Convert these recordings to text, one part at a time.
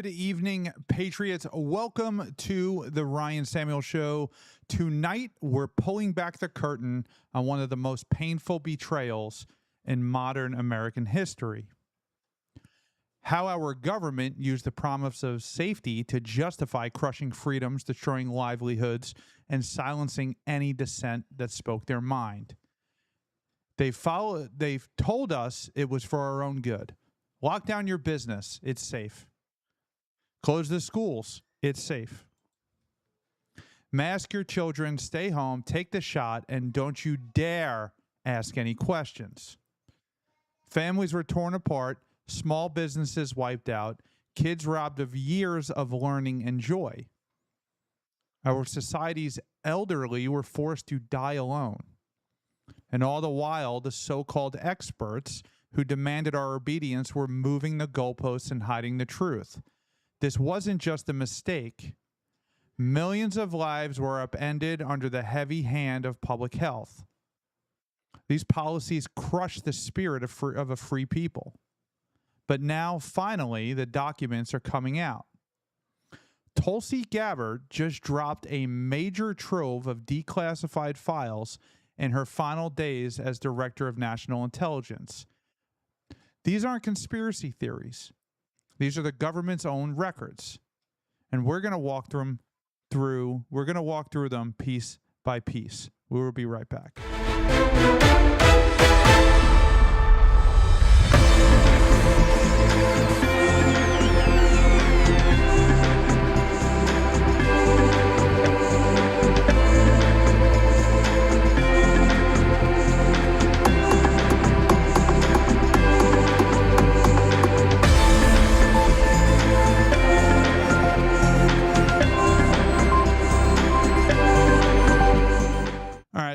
Good evening, Patriots. Welcome to the Ryan Samuel Show. Tonight, we're pulling back the curtain on one of the most painful betrayals in modern American history. How our government used the promise of safety to justify crushing freedoms, destroying livelihoods, and silencing any dissent that spoke their mind. They've told us it was for our own good. Lock down your business, it's safe. Close the schools, it's safe. Mask your children, stay home, take the shot, and don't you dare ask any questions. Families were torn apart, small businesses wiped out, kids robbed of years of learning and joy. Our society's elderly were forced to die alone. And all the while, the so-called experts who demanded our obedience were moving the goalposts and hiding the truth. This wasn't just a mistake. Millions of lives were upended under the heavy hand of public health. These policies crushed the spirit of a free people. But now, finally, the documents are coming out. Tulsi Gabbard just dropped a major trove of declassified files in her final days as Director of National Intelligence. These aren't conspiracy theories. These are the government's own records. And we're going to walk them piece by piece. We will be right back.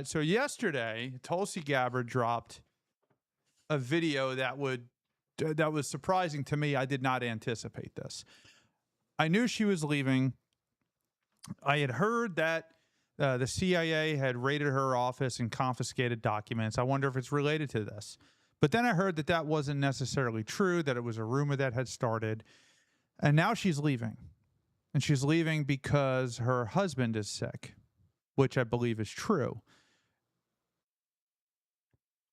So yesterday, Tulsi Gabbard dropped a video that was surprising to me. I did not anticipate this. I knew she was leaving. I had heard that the CIA had raided her office and confiscated documents. I wonder if it's related to this. But then I heard that that wasn't necessarily true, that it was a rumor that had started. And now she's leaving. And she's leaving because her husband is sick, which I believe is true.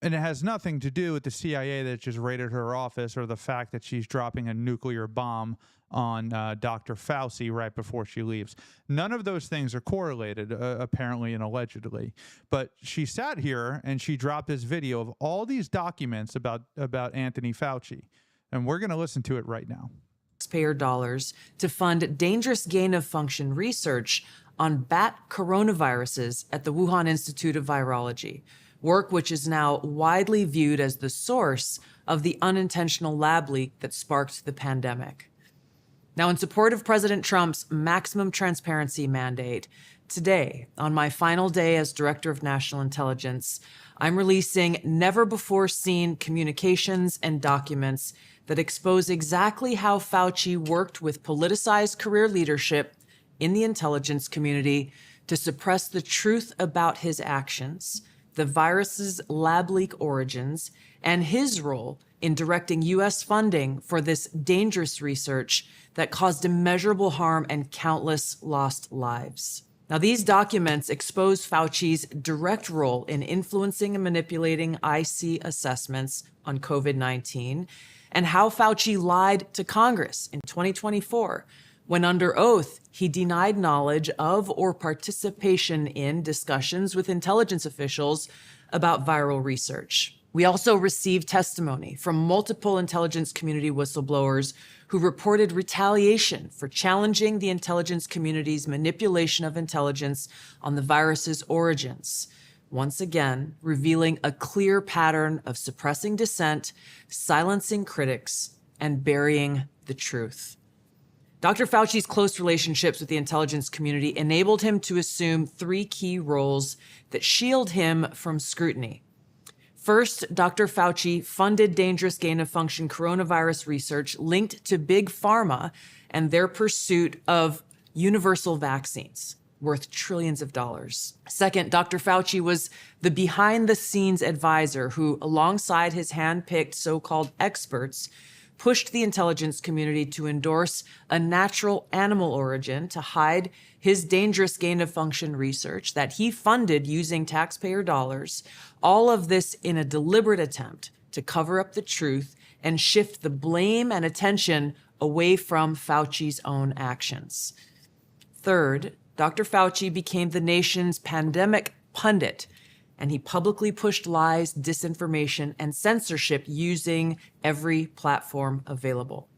And it has nothing to do with the CIA that just raided her office or the fact that she's dropping a nuclear bomb on Dr. Fauci right before she leaves. None of those things are correlated, apparently and allegedly. But she sat here and she dropped this video of all these documents about Anthony Fauci. And we're going to listen to it right now. Taxpayer dollars to fund dangerous gain-of-function research on bat coronaviruses at the Wuhan Institute of Virology. Work which is now widely viewed as the source of the unintentional lab leak that sparked the pandemic. Now, in support of President Trump's maximum transparency mandate, today, on my final day as Director of National Intelligence, I'm releasing never-before-seen communications and documents that expose exactly how Fauci worked with politicized career leadership in the intelligence community to suppress the truth about his actions, the virus's lab leak origins, and his role in directing U.S. funding for this dangerous research that caused immeasurable harm and countless lost lives. Now, these documents expose Fauci's direct role in influencing and manipulating IC assessments on COVID-19 and how Fauci lied to Congress in 2024 when under oath, he denied knowledge of or participation in discussions with intelligence officials about viral research. We also received testimony from multiple intelligence community whistleblowers who reported retaliation for challenging the intelligence community's manipulation of intelligence on the virus's origins, once again revealing a clear pattern of suppressing dissent, silencing critics, and burying the truth. Dr. Fauci's close relationships with the intelligence community enabled him to assume three key roles that shield him from scrutiny. First, Dr. Fauci funded dangerous gain-of-function coronavirus research linked to Big Pharma and their pursuit of universal vaccines worth trillions of dollars. Second, Dr. Fauci was the behind-the-scenes advisor who, alongside his hand-picked so-called experts, pushed the intelligence community to endorse a natural animal origin to hide his dangerous gain-of-function research that he funded using taxpayer dollars, all of this in a deliberate attempt to cover up the truth and shift the blame and attention away from Fauci's own actions. Third, Dr. Fauci became the nation's pandemic pundit, and he publicly pushed lies, disinformation, and censorship using every platform available.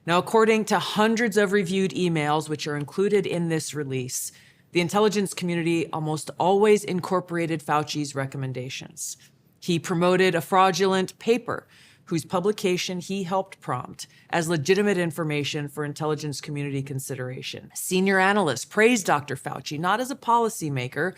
Now, according to hundreds of reviewed emails, which are included in this release, the intelligence community almost always incorporated Fauci's recommendations. He promoted a fraudulent paper whose publication he helped prompt as legitimate information for intelligence community consideration. Senior analysts praised Dr. Fauci not as a policymaker,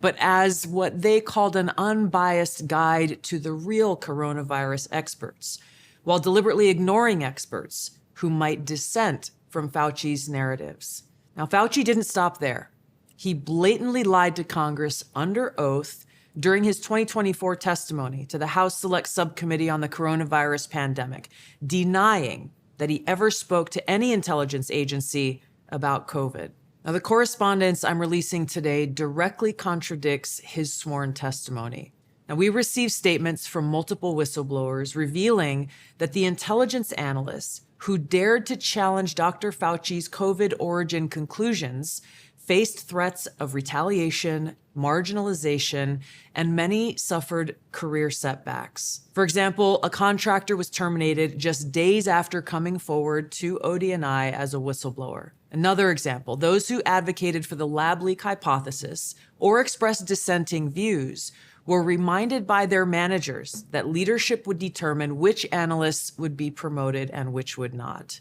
but as what they called an unbiased guide to the real coronavirus experts, while deliberately ignoring experts who might dissent from Fauci's narratives. Now, Fauci didn't stop there. He blatantly lied to Congress under oath during his 2024 testimony to the House Select Subcommittee on the Coronavirus Pandemic, denying that he ever spoke to any intelligence agency about COVID. Now, the correspondence I'm releasing today directly contradicts his sworn testimony. Now, we received statements from multiple whistleblowers revealing that the intelligence analysts who dared to challenge Dr. Fauci's COVID origin conclusions faced threats of retaliation, marginalization, and many suffered career setbacks. For example, a contractor was terminated just days after coming forward to ODNI as a whistleblower. Another example, those who advocated for the lab leak hypothesis or expressed dissenting views were reminded by their managers that leadership would determine which analysts would be promoted and which would not.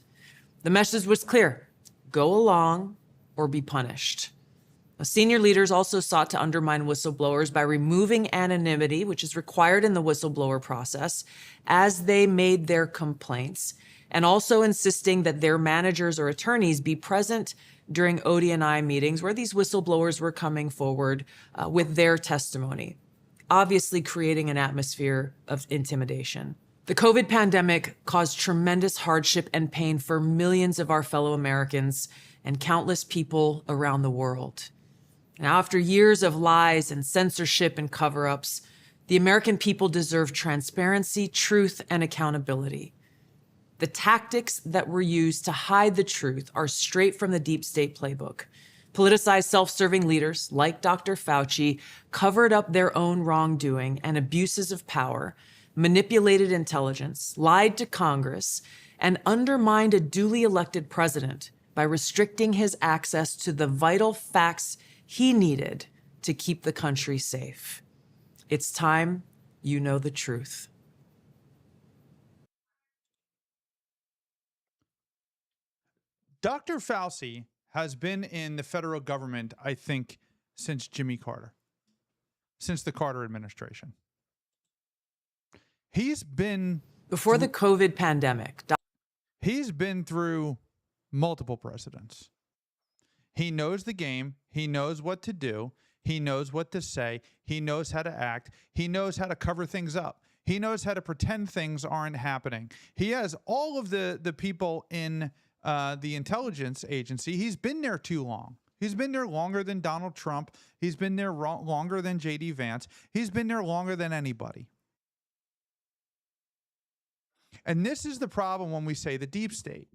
The message was clear: go along or be punished. Senior leaders also sought to undermine whistleblowers by removing anonymity, which is required in the whistleblower process, as they made their complaints, and also insisting that their managers or attorneys be present during ODNI meetings where these whistleblowers were coming forward with their testimony, obviously creating an atmosphere of intimidation. The COVID pandemic caused tremendous hardship and pain for millions of our fellow Americans and countless people around the world. Now, after years of lies and censorship and cover-ups, the American people deserve transparency, truth, and accountability. The tactics that were used to hide the truth are straight from the deep state playbook. Politicized, self-serving leaders like Dr. Fauci covered up their own wrongdoing and abuses of power, manipulated intelligence, lied to Congress, and undermined a duly elected president by restricting his access to the vital facts he needed to keep the country safe. It's time you know the truth. Dr. Fauci has been in the federal government, I think, since Jimmy Carter, since the Carter administration. He's been... Before the COVID pandemic. He's been through multiple presidents. He knows the game. He knows what to do. He knows what to say. He knows how to act. He knows how to cover things up. He knows how to pretend things aren't happening. He has all of the people in the intelligence agency. He's been there too long. He's been there longer than Donald Trump. He's been there longer than J.D. Vance. He's been there longer than anybody. And this is the problem when we say the deep state.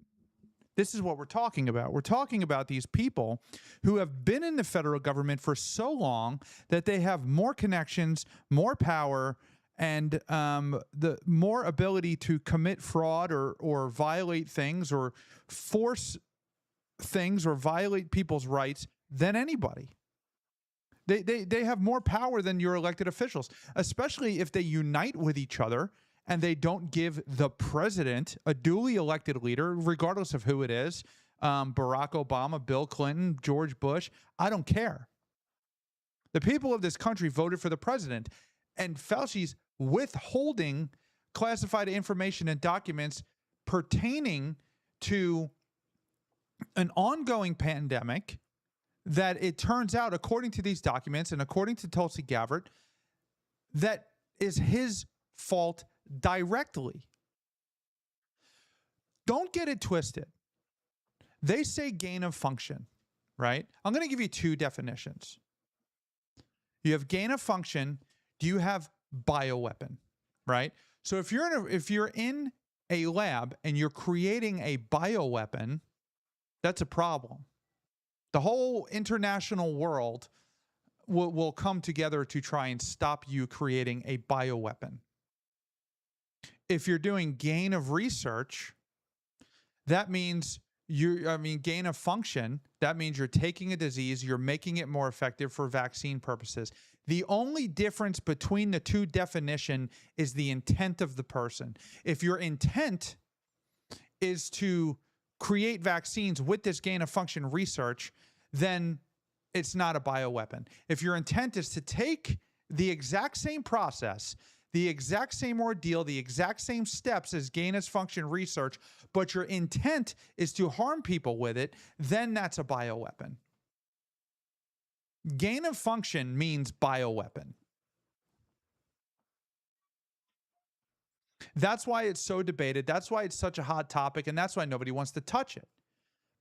This is what we're talking about. We're talking about these people who have been in the federal government for so long that they have more connections, more power, and the more ability to commit fraud or violate things or force things or violate people's rights than anybody. They have more power than your elected officials, especially if they unite with each other and they don't give the president, a duly elected leader, regardless of who it is, Barack Obama, Bill Clinton, George Bush, I don't care. The people of this country voted for the president, and Fauci's withholding classified information and documents pertaining to an ongoing pandemic that it turns out, according to these documents and according to Tulsi Gabbard, that is his fault directly. Don't get it twisted. They say gain of function, right? I'm going to give you two definitions. You have gain of function. Do you have bioweapon, right? So if you're in a lab and you're creating a bioweapon, that's a problem. The whole international world will come together to try and stop you creating a bioweapon. If you're doing gain of research, that means gain of function, that means you're taking a disease, you're making it more effective for vaccine purposes. The only difference between the two definitions is the intent of the person. If your intent is to create vaccines with this gain of function research, then it's not a bioweapon. If your intent is to take the exact same process, the exact same ordeal, the exact same steps as gain of function research, but your intent is to harm people with it, then that's a bioweapon. Gain of function means bioweapon. That's why it's so debated. That's why it's such a hot topic, and that's why nobody wants to touch it.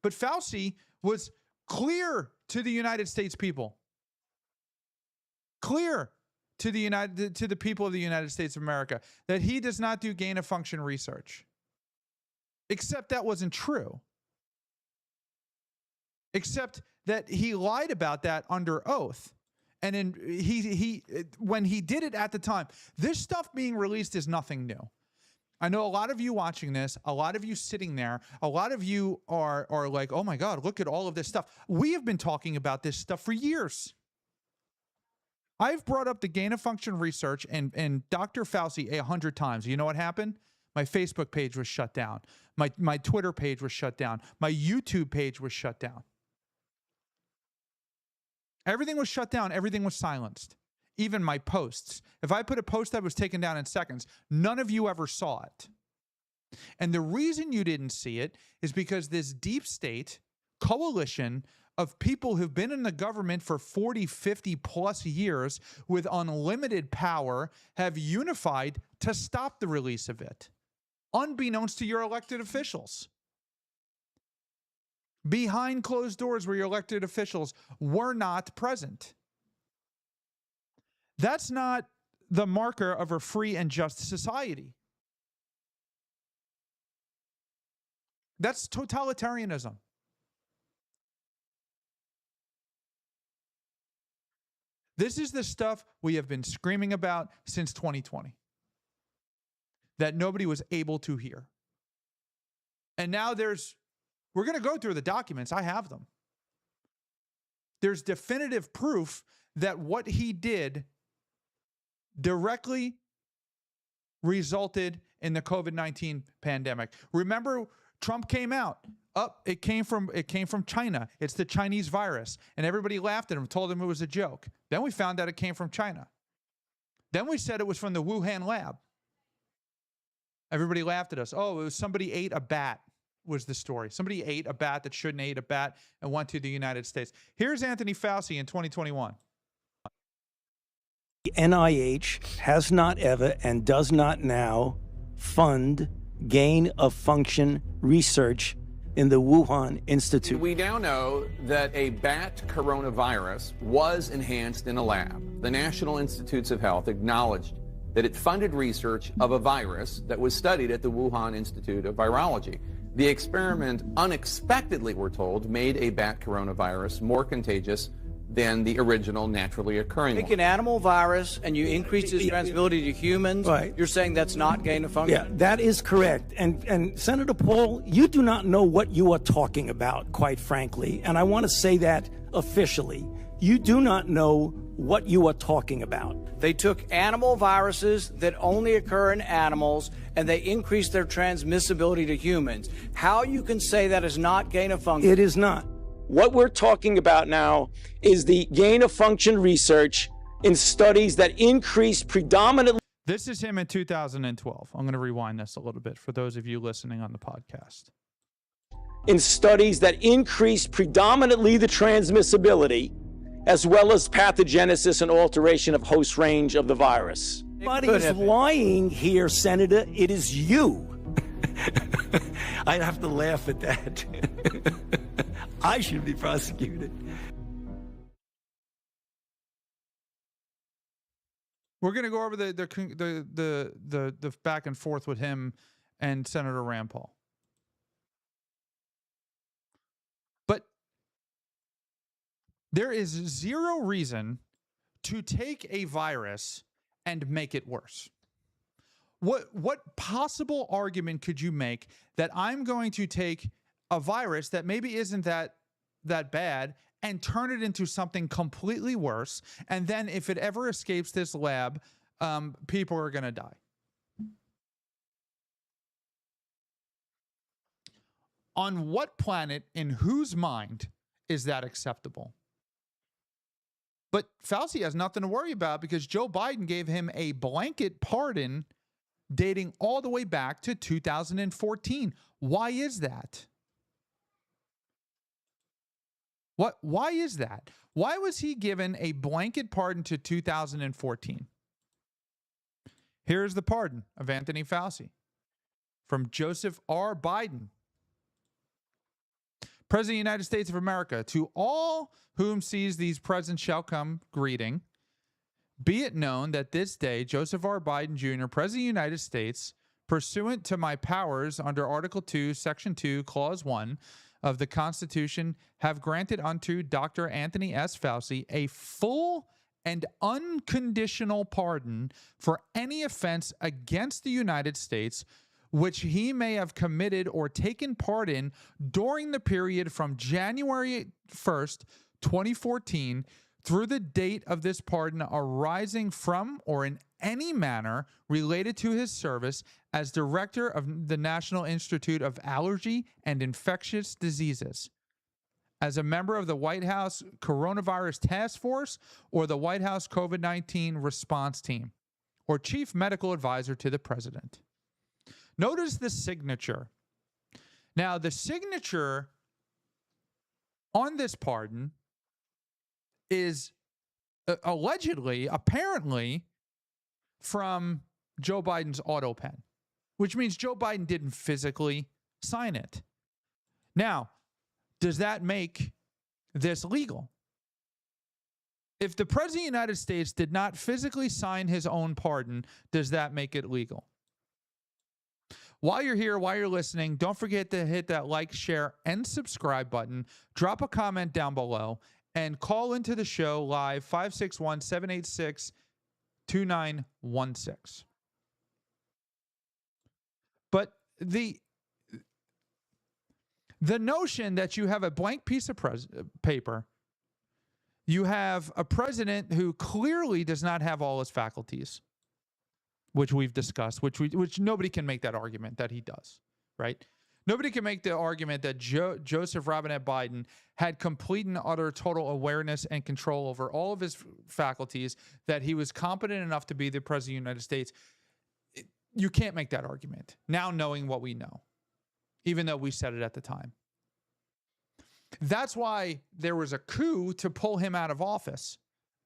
But Fauci was clear to the United States people. Clear to the people of the United States of America that he does not do gain of function research. Except that wasn't true. Except that he lied about that under oath. And when he did it at the time, this stuff being released is nothing new. I know a lot of you watching this, a lot of you sitting there, a lot of you are like, oh my God, look at all of this stuff. We have been talking about this stuff for years. I've brought up the gain of function research and Dr. Fauci 100 times. You know what happened? My Facebook page was shut down. My Twitter page was shut down. My YouTube page was shut down. Everything was shut down. Everything was silenced. Even my posts. If I put a post that was taken down in seconds, none of you ever saw it. And the reason you didn't see it is because this deep state coalition of people who've been in the government for 40, 50 plus years with unlimited power have unified to stop the release of it, unbeknownst to your elected officials. Behind closed doors where your elected officials were not present. That's not the marker of a free and just society. That's totalitarianism. This is the stuff we have been screaming about since 2020 that nobody was able to hear. And now we're going to go through the documents. I have them. There's definitive proof that what he did directly resulted in the COVID-19 pandemic. Remember, Trump came out. It came from China. It's the Chinese virus. And everybody laughed at him, told him it was a joke. Then we found out it came from China. Then we said it was from the Wuhan lab. Everybody laughed at us. Oh, it was somebody ate a bat, was the story. Somebody ate a bat that shouldn't eat a bat and went to the United States. Here's Anthony Fauci in 2021. The NIH has not ever and does not now fund gain of function research in the Wuhan Institute. We now know that a bat coronavirus was enhanced in a lab. The National Institutes of Health acknowledged that it funded research of a virus that was studied at the Wuhan Institute of Virology. The experiment unexpectedly, we're told, made a bat coronavirus more contagious than the original naturally occurring one. Take an animal virus and you increase its transmissibility to humans. Right. You're saying that's not gain of function? Yeah, that is correct. And Senator Paul, you do not know what you are talking about, quite frankly. And I want to say that officially. You do not know what you are talking about. They took animal viruses that only occur in animals and they increased their transmissibility to humans. How you can say that is not gain of function? It is not. What we're talking about now is the gain of function research in studies that increase predominantly. This is him in 2012. I'm going to rewind this a little bit for those of you listening on the podcast. In studies that increase predominantly the transmissibility, as well as pathogenesis and alteration of host range of the virus. Nobody is lying here, Senator. It is you. I'd have to laugh at that. I should be prosecuted. We're going to go over the back and forth with him and Senator Rand Paul. But there is zero reason to take a virus and make it worse. What possible argument could you make that I'm going to take a virus that maybe isn't that bad and turn it into something completely worse, and then if it ever escapes this lab, people are going to die? On what planet, in whose mind, is that acceptable? But Fauci has nothing to worry about because Joe Biden gave him a blanket pardon dating all the way back to 2014. Why is that? Why is that? Why was he given a blanket pardon to 2014? Here's the pardon of Anthony Fauci from Joseph R. Biden. President of the United States of America, to all whom sees these presents shall come greeting. Be it known that this day, Joseph R. Biden Jr., President of the United States, pursuant to my powers under Article 2, Section 2, Clause 1 of the Constitution, have granted unto Dr. Anthony S. Fauci a full and unconditional pardon for any offense against the United States which he may have committed or taken part in during the period from January 1st, 2014, through the date of this pardon arising from or in any manner related to his service as director of the National Institute of Allergy and Infectious Diseases, as a member of the White House Coronavirus Task Force or the White House COVID-19 Response Team, or Chief Medical Advisor to the President. Notice the signature. Now, the signature on this pardon is allegedly, apparently, from Joe Biden's auto pen, which means Joe Biden didn't physically sign it. Now, does that make this legal? If the President of the United States did not physically sign his own pardon, does that make it legal? While you're here, while you're listening, don't forget to hit that like, share, and subscribe button. Drop a comment down below and call into the show live 561-786-2916. But the notion that you have a blank piece of paper, you have a president who clearly does not have all his faculties, which we've discussed, which nobody can make that argument that he does, right? Nobody can make the argument that Joseph Robinette Biden had complete and utter total awareness and control over all of his faculties, that he was competent enough to be the President of the United States. You can't make that argument now, knowing what we know, even though we said it at the time. That's why there was a coup to pull him out of office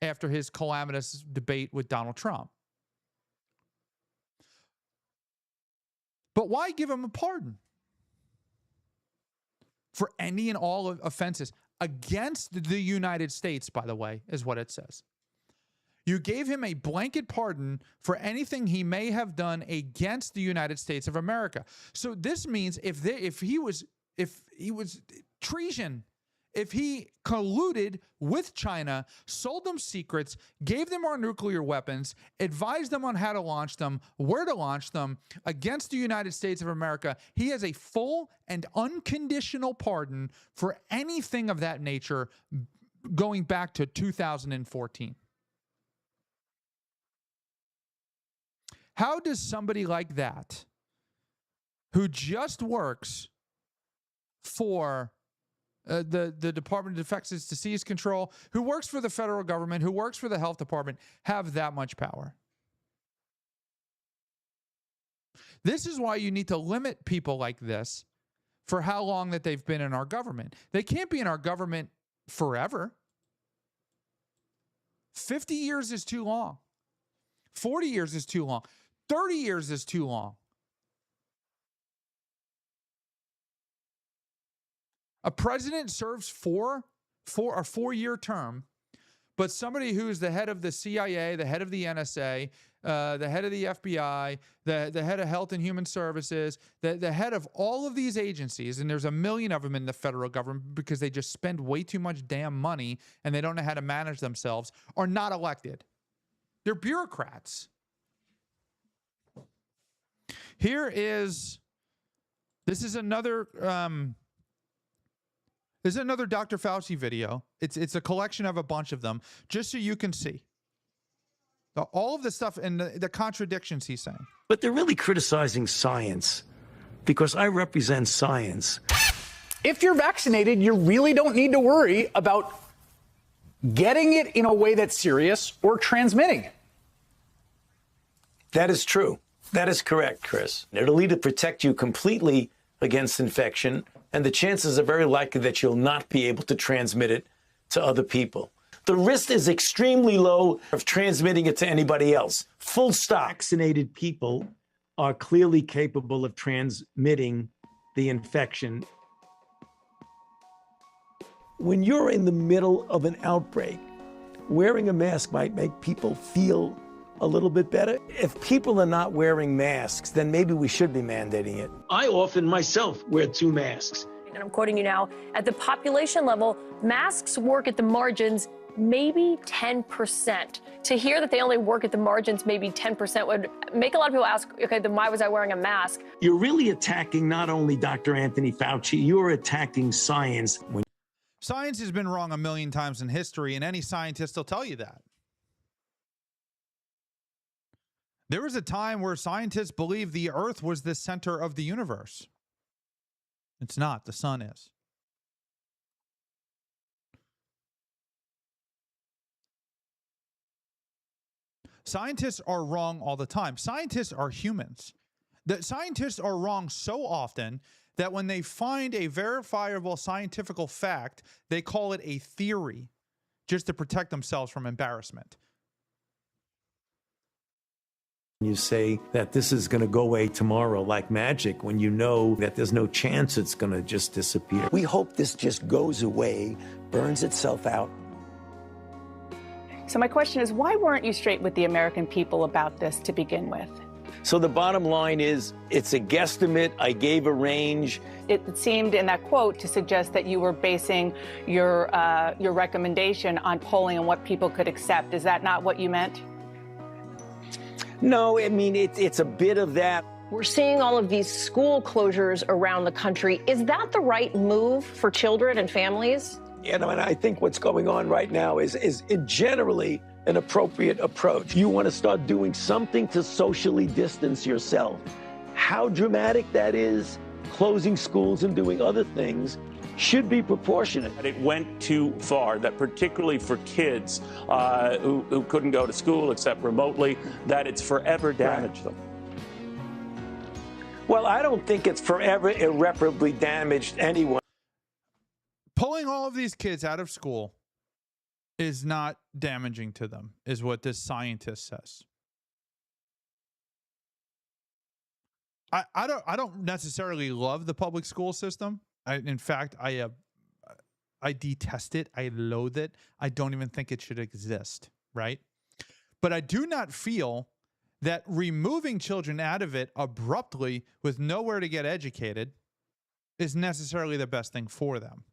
after his calamitous debate with Donald Trump. But why give him a pardon for any and all offenses against the United States, by the way, is what it says. You gave him a blanket pardon for anything he may have done against the United States of America. So this means if he was treason, if he colluded with China, sold them secrets, gave them our nuclear weapons, advised them on how to launch them, where to launch them against the United States of America, he has a full and unconditional pardon for anything of that nature going back to 2014. How does somebody like that, who just works for the Department of Infectious Disease Control, who works for the federal government, who works for the health department, have that much power? This is why you need to limit people like this for how long that they've been in our government. They can't be in our government forever. 50 years is too long. 40 years is too long. 30 years is too long. A president serves a four-year term, but somebody who's the head of the CIA, the head of the NSA, the head of the FBI, the head of Health and Human Services, the head of all of these agencies, and there's a million of them in the federal government because they just spend way too much damn money and they don't know how to manage themselves, are not elected. They're bureaucrats. This is another Dr. Fauci video. It's a collection of a bunch of them, just so you can see all of the stuff and the contradictions he's saying. But they're really criticizing science because I represent science. If you're vaccinated, you really don't need to worry about getting it in a way that's serious or transmitting it. That is true. That is correct, Chris. It'll either protect you completely against infection, and the chances are very likely that you'll not be able to transmit it to other people. The risk is extremely low of transmitting it to anybody else. Full stop. Vaccinated people are clearly capable of transmitting the infection. When you're in the middle of an outbreak, wearing a mask might make people feel a little bit better. If people are not wearing masks, then maybe we should be mandating it. I often myself wear 2 masks. And I'm quoting you now, at the population level, masks work at the margins maybe 10%. To hear that they only work at the margins maybe 10% would make a lot of people ask, okay, then why was I wearing a mask? You're really attacking not only Dr. Anthony Fauci, you're attacking science. Science has been wrong a million times in history, and any scientist will tell you that. There was a time where scientists believed the Earth was the center of the universe. It's not. The sun is. Scientists are wrong all the time. Scientists are humans. The scientists are wrong so often that when they find a verifiable scientific fact, they call it a theory just to protect themselves from embarrassment. You say that this is going to go away tomorrow like magic when you know that there's no chance it's going to just disappear. We hope this just goes away, burns itself out. So my question is, why weren't you straight with the American people about this to begin with? So the bottom line is, it's a guesstimate. I gave a range. It seemed in that quote to suggest that you were basing your recommendation on polling and what people could accept. Is that not what you meant? No, I mean, it's a bit of that. We're seeing all of these school closures around the country. Is that the right move for children and families? And I think what's going on right now is generally an appropriate approach. You want to start doing something to socially distance yourself. How dramatic that is, closing schools and doing other things, should be proportionate. It went too far, that particularly for kids who couldn't go to school except remotely, that it's forever damaged them. Well, I don't think it's forever irreparably damaged anyone. Pulling all of these kids out of school is not damaging to them, is what this scientist says. I don't necessarily love the public school system. In fact, I detest it. I loathe it. I don't even think it should exist, right? But I do not feel that removing children out of it abruptly with nowhere to get educated is necessarily the best thing for them.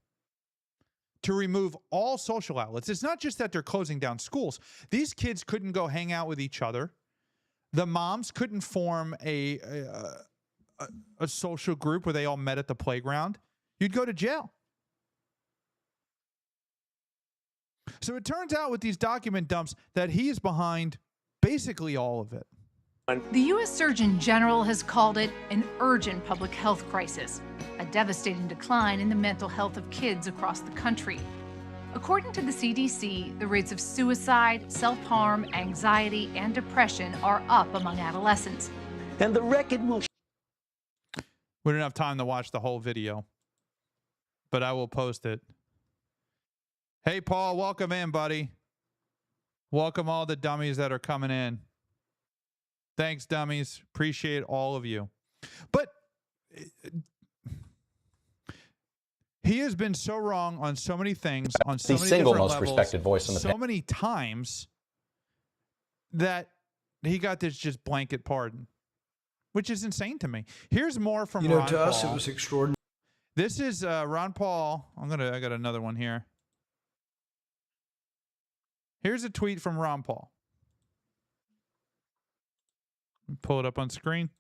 To remove all social outlets. It's not just that they're closing down schools. These kids couldn't go hang out with each other. The moms couldn't form a social group where they all met at the playground. You'd go to jail. So it turns out with these document dumps that he is behind basically all of it. The U.S. Surgeon General has called it an urgent public health crisis, a devastating decline in the mental health of kids across the country. According to the CDC, the rates of suicide, self-harm, anxiety, and depression are up among adolescents. And the record will... We don't have time to watch the whole video, but I will post it. Hey, Paul, welcome in, buddy. Welcome all the dummies that are coming in. Thanks, dummies. Appreciate all of you. But He has been so wrong on so many things, on so The many single different most levels, respected voice in the so many times that he got this just blanket pardon, which is insane to me. Here's more from Ron to Paul. us, it was extraordinary. This is Ron Paul. I got another one here. Here's a tweet from Ron Paul. Pull it up on screen.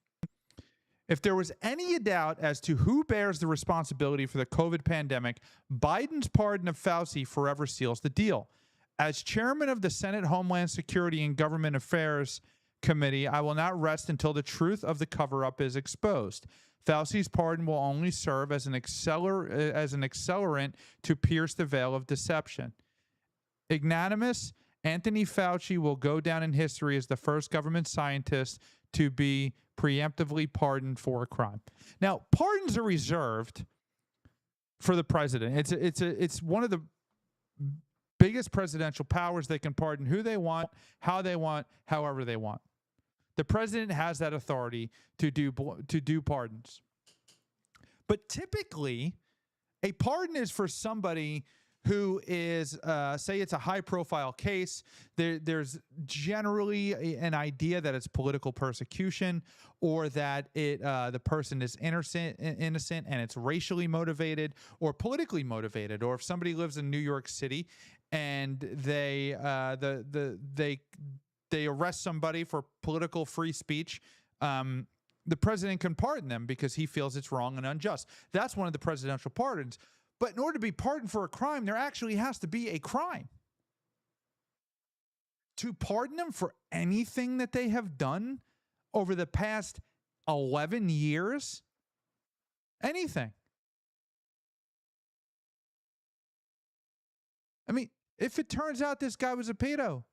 If there was any doubt as to who bears the responsibility for the COVID pandemic, Biden's pardon of Fauci forever seals the deal. As chairman of the Senate Homeland Security and Government Affairs Committee, I will not rest until the truth of the cover-up is exposed. Fauci's pardon will only serve as an accelerant to pierce the veil of deception. Ignanimous, Anthony Fauci will go down in history as the first government scientist to be preemptively pardoned for a crime. Now, pardons are reserved for the president. It's one of the biggest presidential powers. They can pardon who they want, how they want, however they want. The president has that authority to do pardons. But typically, a pardon is for somebody who is, say it's a high-profile case. There's generally an idea that it's political persecution, or that the person is innocent and it's racially motivated or politically motivated. Or if somebody lives in New York City and they arrest somebody for political free speech, the president can pardon them because he feels it's wrong and unjust. That's one of the presidential pardons. But in order to be pardoned for a crime, there actually has to be a crime. To pardon them for anything that they have done over the past 11 years, anything. I mean, if it turns out this guy was a pedo,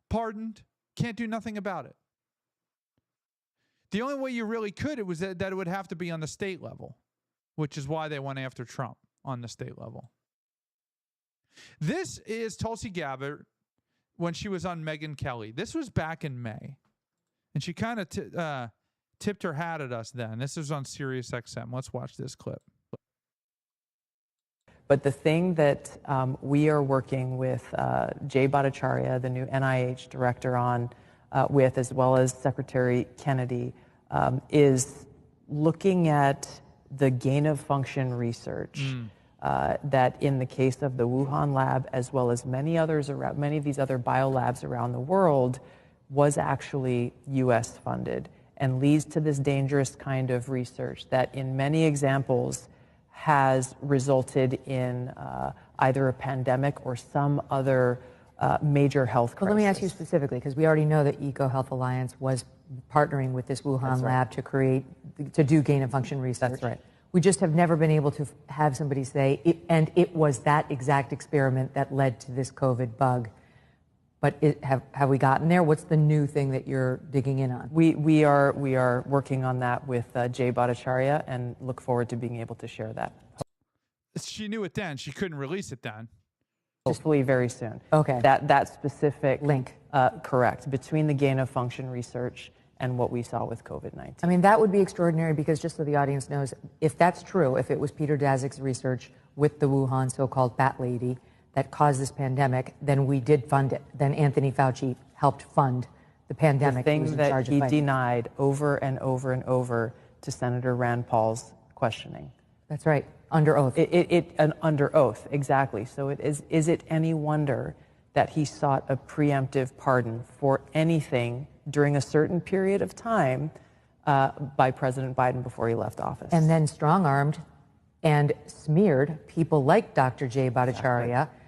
pardoned, can't do nothing about it. The only way you really could, it was that it would have to be on the state level, which is why they went after Trump on the state level. This is Tulsi Gabbard when she was on Megyn Kelly. This was back in May. And she kind of tipped her hat at us then. This was on Sirius XM. Let's watch this clip. But the thing that we are working with Jay Bhattacharya, the new NIH director, on with, as well as Secretary Kennedy, is looking at the gain of function research that in the case of the Wuhan lab, as well as many of these other biolabs around the world, was actually U.S. funded and leads to this dangerous kind of research that in many examples has resulted in either a pandemic or some other major health crisis. Well, let me ask you specifically, because we already know that EcoHealth Alliance was partnering with this Wuhan lab to do gain of function research. That's right. We just have never been able to have somebody say, it was that exact experiment that led to this COVID bug. But have we gotten there? What's the new thing that you're digging in on? We are working on that with Jay Bhattacharya and look forward to being able to share that. She knew it then. She couldn't release it then. Hopefully very soon. Okay. That specific link. Correct. Between the gain of function research and what we saw with COVID-19. I mean, that would be extraordinary because just so the audience knows, if that's true, if it was Peter Daszak's research with the Wuhan so-called bat lady that caused this pandemic, then we did fund it. Then Anthony Fauci helped fund the pandemic. The thing that he denied over and over and over to Senator Rand Paul's questioning. That's right, under oath. Under oath, exactly. So is it any wonder that he sought a preemptive pardon for anything during a certain period of time by President Biden before he left office? And then strong-armed and smeared people like Dr. Jay Bhattacharya, exactly.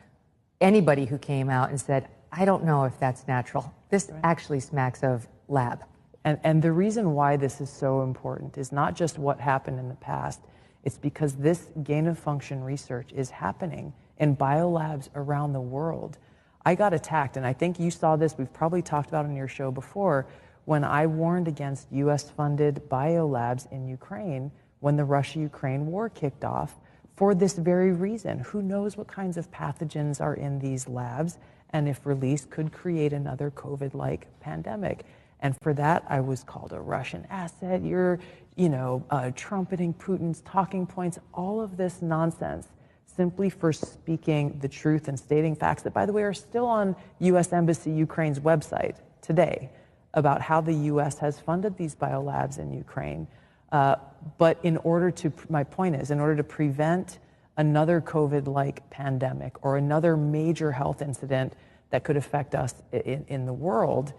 Anybody who came out and said, I don't know if that's natural. This actually smacks of lab. And the reason why this is so important is not just what happened in the past. It's because this gain of function research is happening in biolabs around the world. I got attacked, and I think you saw this, we've probably talked about it on your show before, when I warned against US-funded biolabs in Ukraine when the Russia-Ukraine war kicked off for this very reason. Who knows what kinds of pathogens are in these labs, and if released, could create another COVID-like pandemic. And for that, I was called a Russian asset. You're, trumpeting Putin's talking points, all of this nonsense, simply for speaking the truth and stating facts that, by the way, are still on U.S. Embassy Ukraine's website today about how the U.S. has funded these biolabs in Ukraine. But my point is, in order to prevent another COVID-like pandemic or another major health incident that could affect us in the world,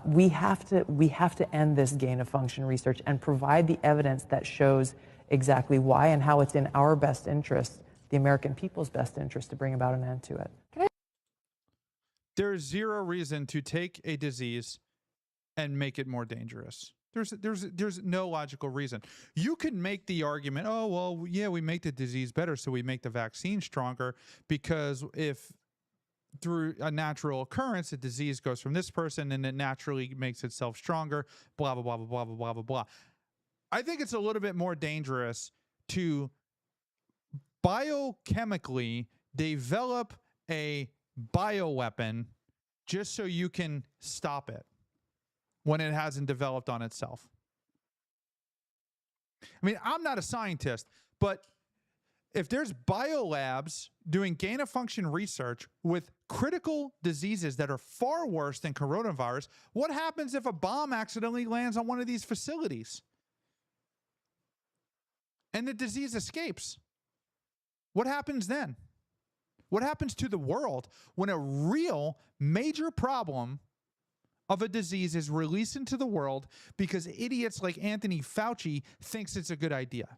we have to end this gain-of-function research and provide the evidence that shows exactly why and how it's in our best interest, the American people's best interest, to bring about an end to it. There's zero reason to take a disease and make it more dangerous. There's no logical reason. You could make the argument, oh, well, yeah, we make the disease better, so we make the vaccine stronger, because if through a natural occurrence, the disease goes from this person and it naturally makes itself stronger, blah, blah, blah, blah, blah, blah, blah, blah. I think it's a little bit more dangerous to biochemically develop a bioweapon just so you can stop it when it hasn't developed on itself. I mean, I'm not a scientist, but if there's biolabs doing gain-of-function research with critical diseases that are far worse than coronavirus, what happens if a bomb accidentally lands on one of these facilities and the disease escapes? What happens then? What happens to the world when a real major problem of a disease is released into the world because idiots like Anthony Fauci thinks it's a good idea?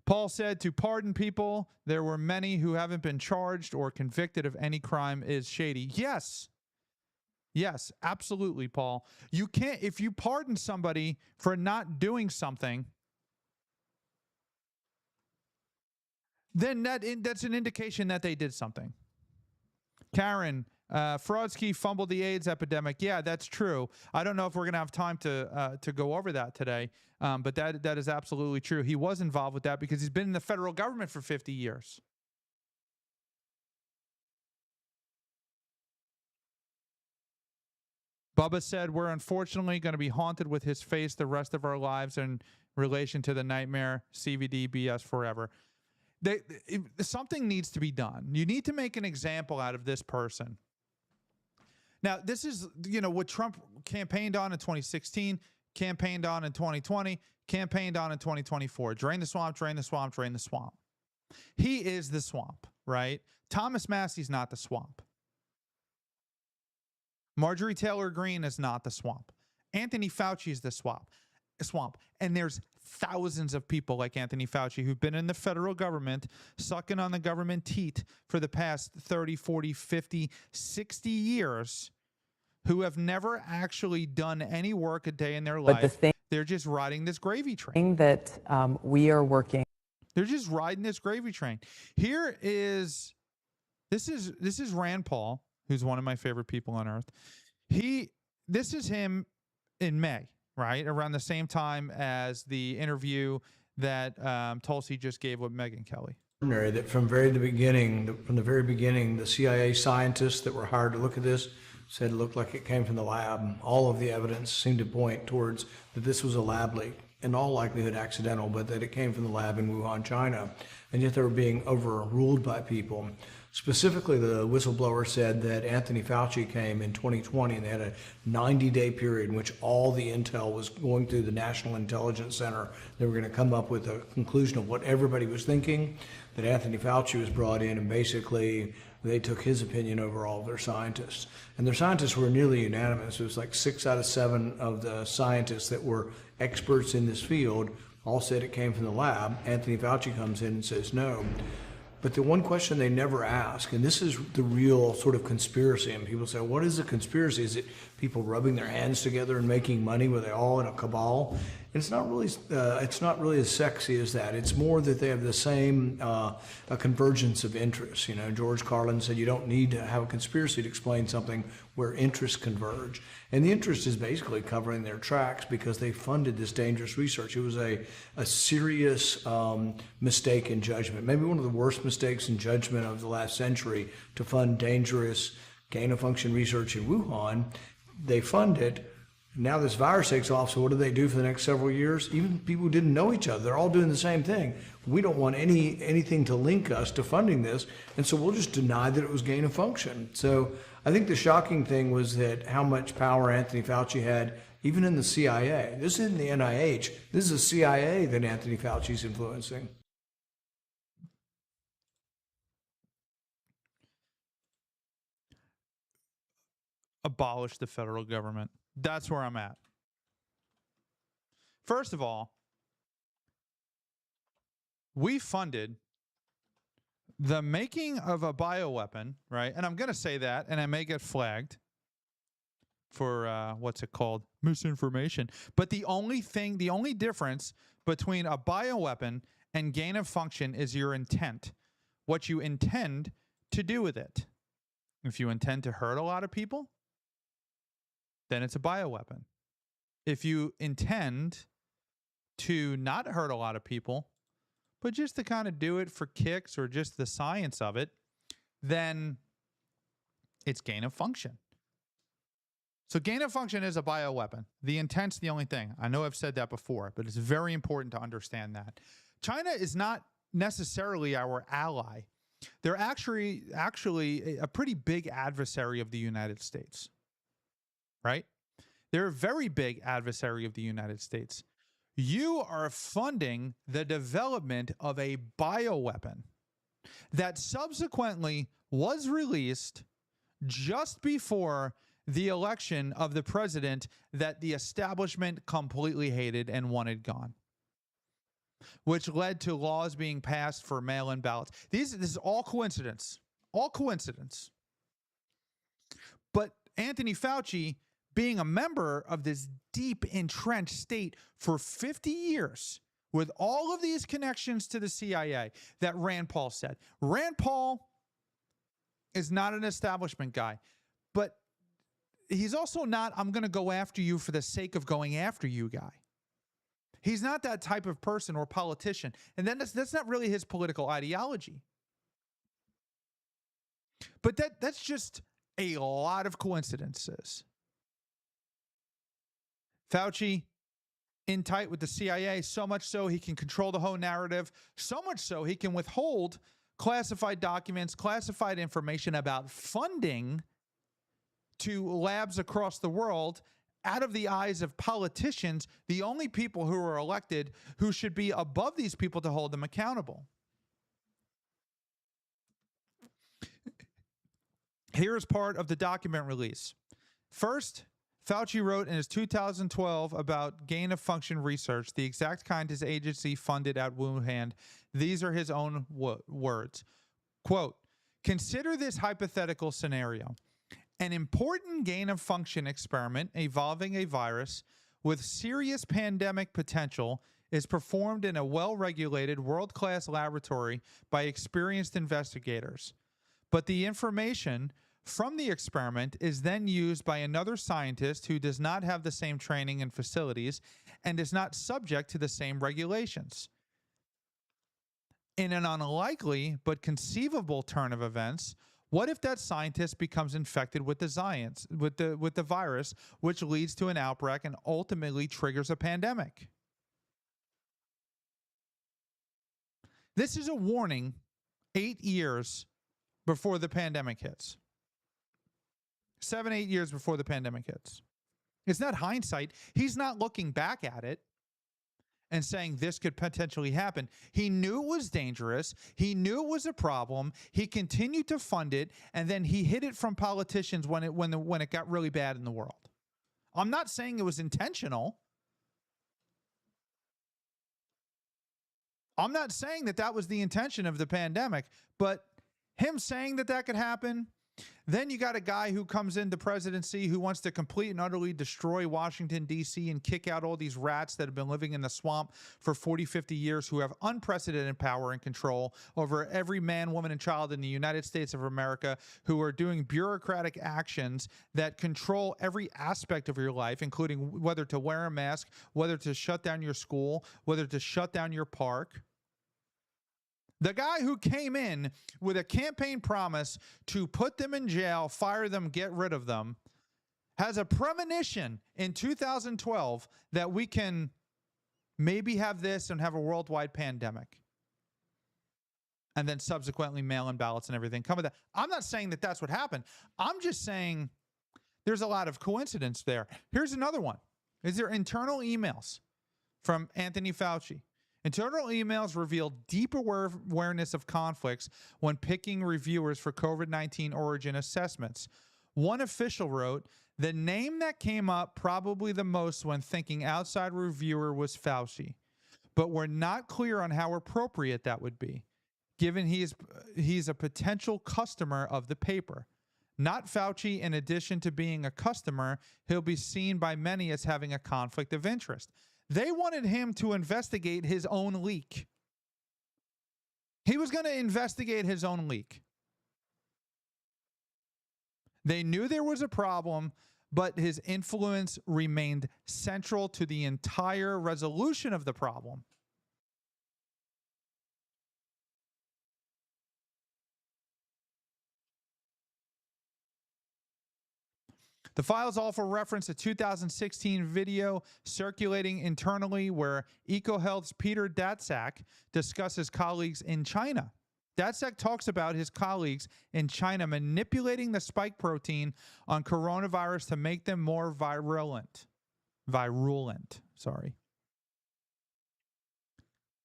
Paul said to pardon people, there were many who haven't been charged or convicted of any crime is shady. Yes. Yes, absolutely, Paul. You can't, if you pardon somebody for not doing something, then that's an indication that they did something. Karen, Frodsky fumbled the AIDS epidemic. Yeah, that's true. I don't know if we're going to have time to go over that today, but that is absolutely true. He was involved with that because he's been in the federal government for 50 years. Bubba said, we're unfortunately going to be haunted with his face the rest of our lives in relation to the nightmare CVD BS forever. Something needs to be done. You need to make an example out of this person. Now, this is, what Trump campaigned on in 2016, campaigned on in 2020, campaigned on in 2024. Drain the swamp, drain the swamp, drain the swamp. He is the swamp, right? Thomas Massey's not the swamp. Marjorie Taylor Greene is not the swamp. Anthony Fauci is the swamp. And there's thousands of people like Anthony Fauci who've been in the federal government, sucking on the government teat for the past 30, 40, 50, 60 years, who have never actually done any work a day in their life. They're just riding this gravy train. That we are working. They're just riding this gravy train. Here is, this is Rand Paul, who's one of my favorite people on earth. This is him in May, right? Around the same time as the interview that Tulsi just gave with Megyn Kelly. That from the very beginning, the CIA scientists that were hired to look at this said it looked like it came from the lab. All of the evidence seemed to point towards that this was a lab leak, in all likelihood accidental, but that it came from the lab in Wuhan, China. And yet they were being overruled by people. Specifically, the whistleblower said that Anthony Fauci came in 2020 and they had a 90-day period in which all the intel was going through the National Intelligence Center. They were going to come up with a conclusion of what everybody was thinking, that Anthony Fauci was brought in and basically they took his opinion over all of their scientists. And their scientists were nearly unanimous. It was like 6 out of 7 of the scientists that were experts in this field all said it came from the lab. Anthony Fauci comes in and says no. But the one question they never ask, and this is the real sort of conspiracy, and people say, what is a conspiracy? Is it people rubbing their hands together and making money? Were they all in a cabal? And it's not really as sexy as that. It's more that they have the same a convergence of interests. You know, George Carlin said you don't need to have a conspiracy to explain something where interests converge. And the interest is basically covering their tracks because they funded this dangerous research. It was a serious mistake in judgment, maybe one of the worst mistakes in judgment of the last century, to fund dangerous gain-of-function research in Wuhan. They fund it. Now this virus takes off, so what do they do for the next several years? Even people who didn't know each other, they're all doing the same thing. We don't want anything to link us to funding this, and so we'll just deny that it was gain of function. So I think the shocking thing was that how much power Anthony Fauci had, even in the CIA. This isn't the NIH. This is the CIA that Anthony Fauci's influencing. Abolish the federal government. That's where I'm at. First of all, we funded the making of a bioweapon, right? And I'm going to say that, and I may get flagged for, what's it called? Misinformation. But the only difference between a bioweapon and gain of function is your intent, what you intend to do with it. If you intend to hurt a lot of people, then it's a bioweapon. If you intend to not hurt a lot of people, but just to kind of do it for kicks or just the science of it, then it's gain of function. So gain of function is a bioweapon. The intent's the only thing. I know I've said that before, but it's very important to understand that. China is not necessarily our ally. They're actually a pretty big adversary of the United States. Right? They're a very big adversary of the United States. You are funding the development of a bioweapon that subsequently was released just before the election of the president that the establishment completely hated and wanted gone, which led to laws being passed for mail-in ballots. This is all coincidence. All coincidence. But Anthony Fauci, being a member of this deep entrenched state for 50 years with all of these connections to the CIA that Rand Paul said. Rand Paul is not an establishment guy, but he's also not, I'm going to go after you for the sake of going after you guy. He's not that type of person or politician. And then that's not really his political ideology. But that's just a lot of coincidences. Fauci in tight with the CIA, so much so he can control the whole narrative, so much so he can withhold classified documents, classified information about funding to labs across the world out of the eyes of politicians, the only people who are elected who should be above these people to hold them accountable. Here's part of the document release. First, Fauci wrote in his 2012 about gain-of-function research, the exact kind his agency funded at Wuhan. These are his own words. Quote, consider this hypothetical scenario. An important gain-of-function experiment involving a virus with serious pandemic potential is performed in a well-regulated, world-class laboratory by experienced investigators. But the information from the experiment is then used by another scientist who does not have the same training and facilities and is not subject to the same regulations. In an unlikely but conceivable turn of events, what if that scientist becomes infected with the virus, which leads to an outbreak and ultimately triggers a pandemic? This is a warning 8 years before the pandemic hits. 7-8 years before the pandemic hits. It's not hindsight. He's not looking back at it and saying this could potentially happen. He knew it was dangerous. He knew it was a problem. He continued to fund it, and then he hid it from politicians when it got really bad in the world. I'm not saying it was intentional. I'm not saying that was the intention of the pandemic, but him saying that could happen Then you got a guy who comes into presidency who wants to complete and utterly destroy Washington, D.C. and kick out all these rats that have been living in the swamp for 40, 50 years who have unprecedented power and control over every man, woman, and child in the United States of America, who are doing bureaucratic actions that control every aspect of your life, including whether to wear a mask, whether to shut down your school, whether to shut down your park. The guy who came in with a campaign promise to put them in jail, fire them, get rid of them, has a premonition in 2012 that we can maybe have this and have a worldwide pandemic. And then subsequently mail-in ballots and everything come with that. I'm not saying that that's what happened. I'm just saying there's a lot of coincidence there. Here's another one. Is there internal emails from Anthony Fauci? Internal emails reveal deep awareness of conflicts when picking reviewers for COVID-19 origin assessments. One official wrote, "The name that came up probably the most when thinking outside reviewer was Fauci, but we're not clear on how appropriate that would be, given he's a potential customer of the paper. Not Fauci, in addition to being a customer, he'll be seen by many as having a conflict of interest." They wanted him to investigate his own leak. He was going to investigate his own leak. They knew there was a problem, but his influence remained central to the entire resolution of the problem. The files also reference a 2016 video circulating internally where EcoHealth's Peter Daszak discusses colleagues in China. Daszak talks about his colleagues in China manipulating the spike protein on coronavirus to make them more virulent.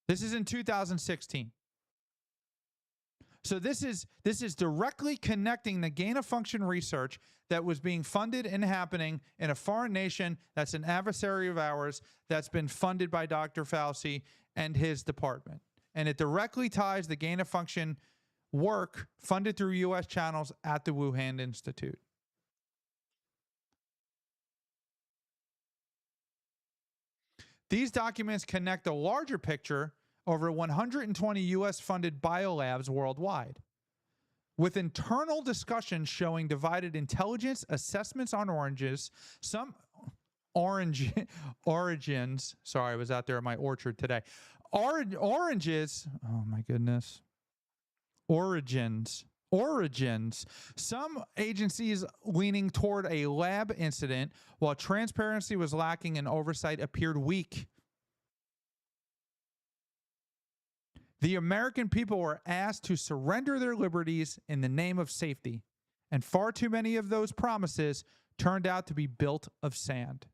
This is in 2016. So this is directly connecting the gain-of-function research that was being funded and happening in a foreign nation that's an adversary of ours that's been funded by Dr. Fauci and his department. And it directly ties the gain-of-function work funded through U.S. channels at the Wuhan Institute. These documents connect a larger picture over 120 U.S.-funded biolabs worldwide, with internal discussions showing divided intelligence assessments on origins. Sorry, I was out there in my orchard today. Origins. Some agencies leaning toward a lab incident, while transparency was lacking and oversight appeared weak. The American people were asked to surrender their liberties in the name of safety, and far too many of those promises turned out to be built of sand.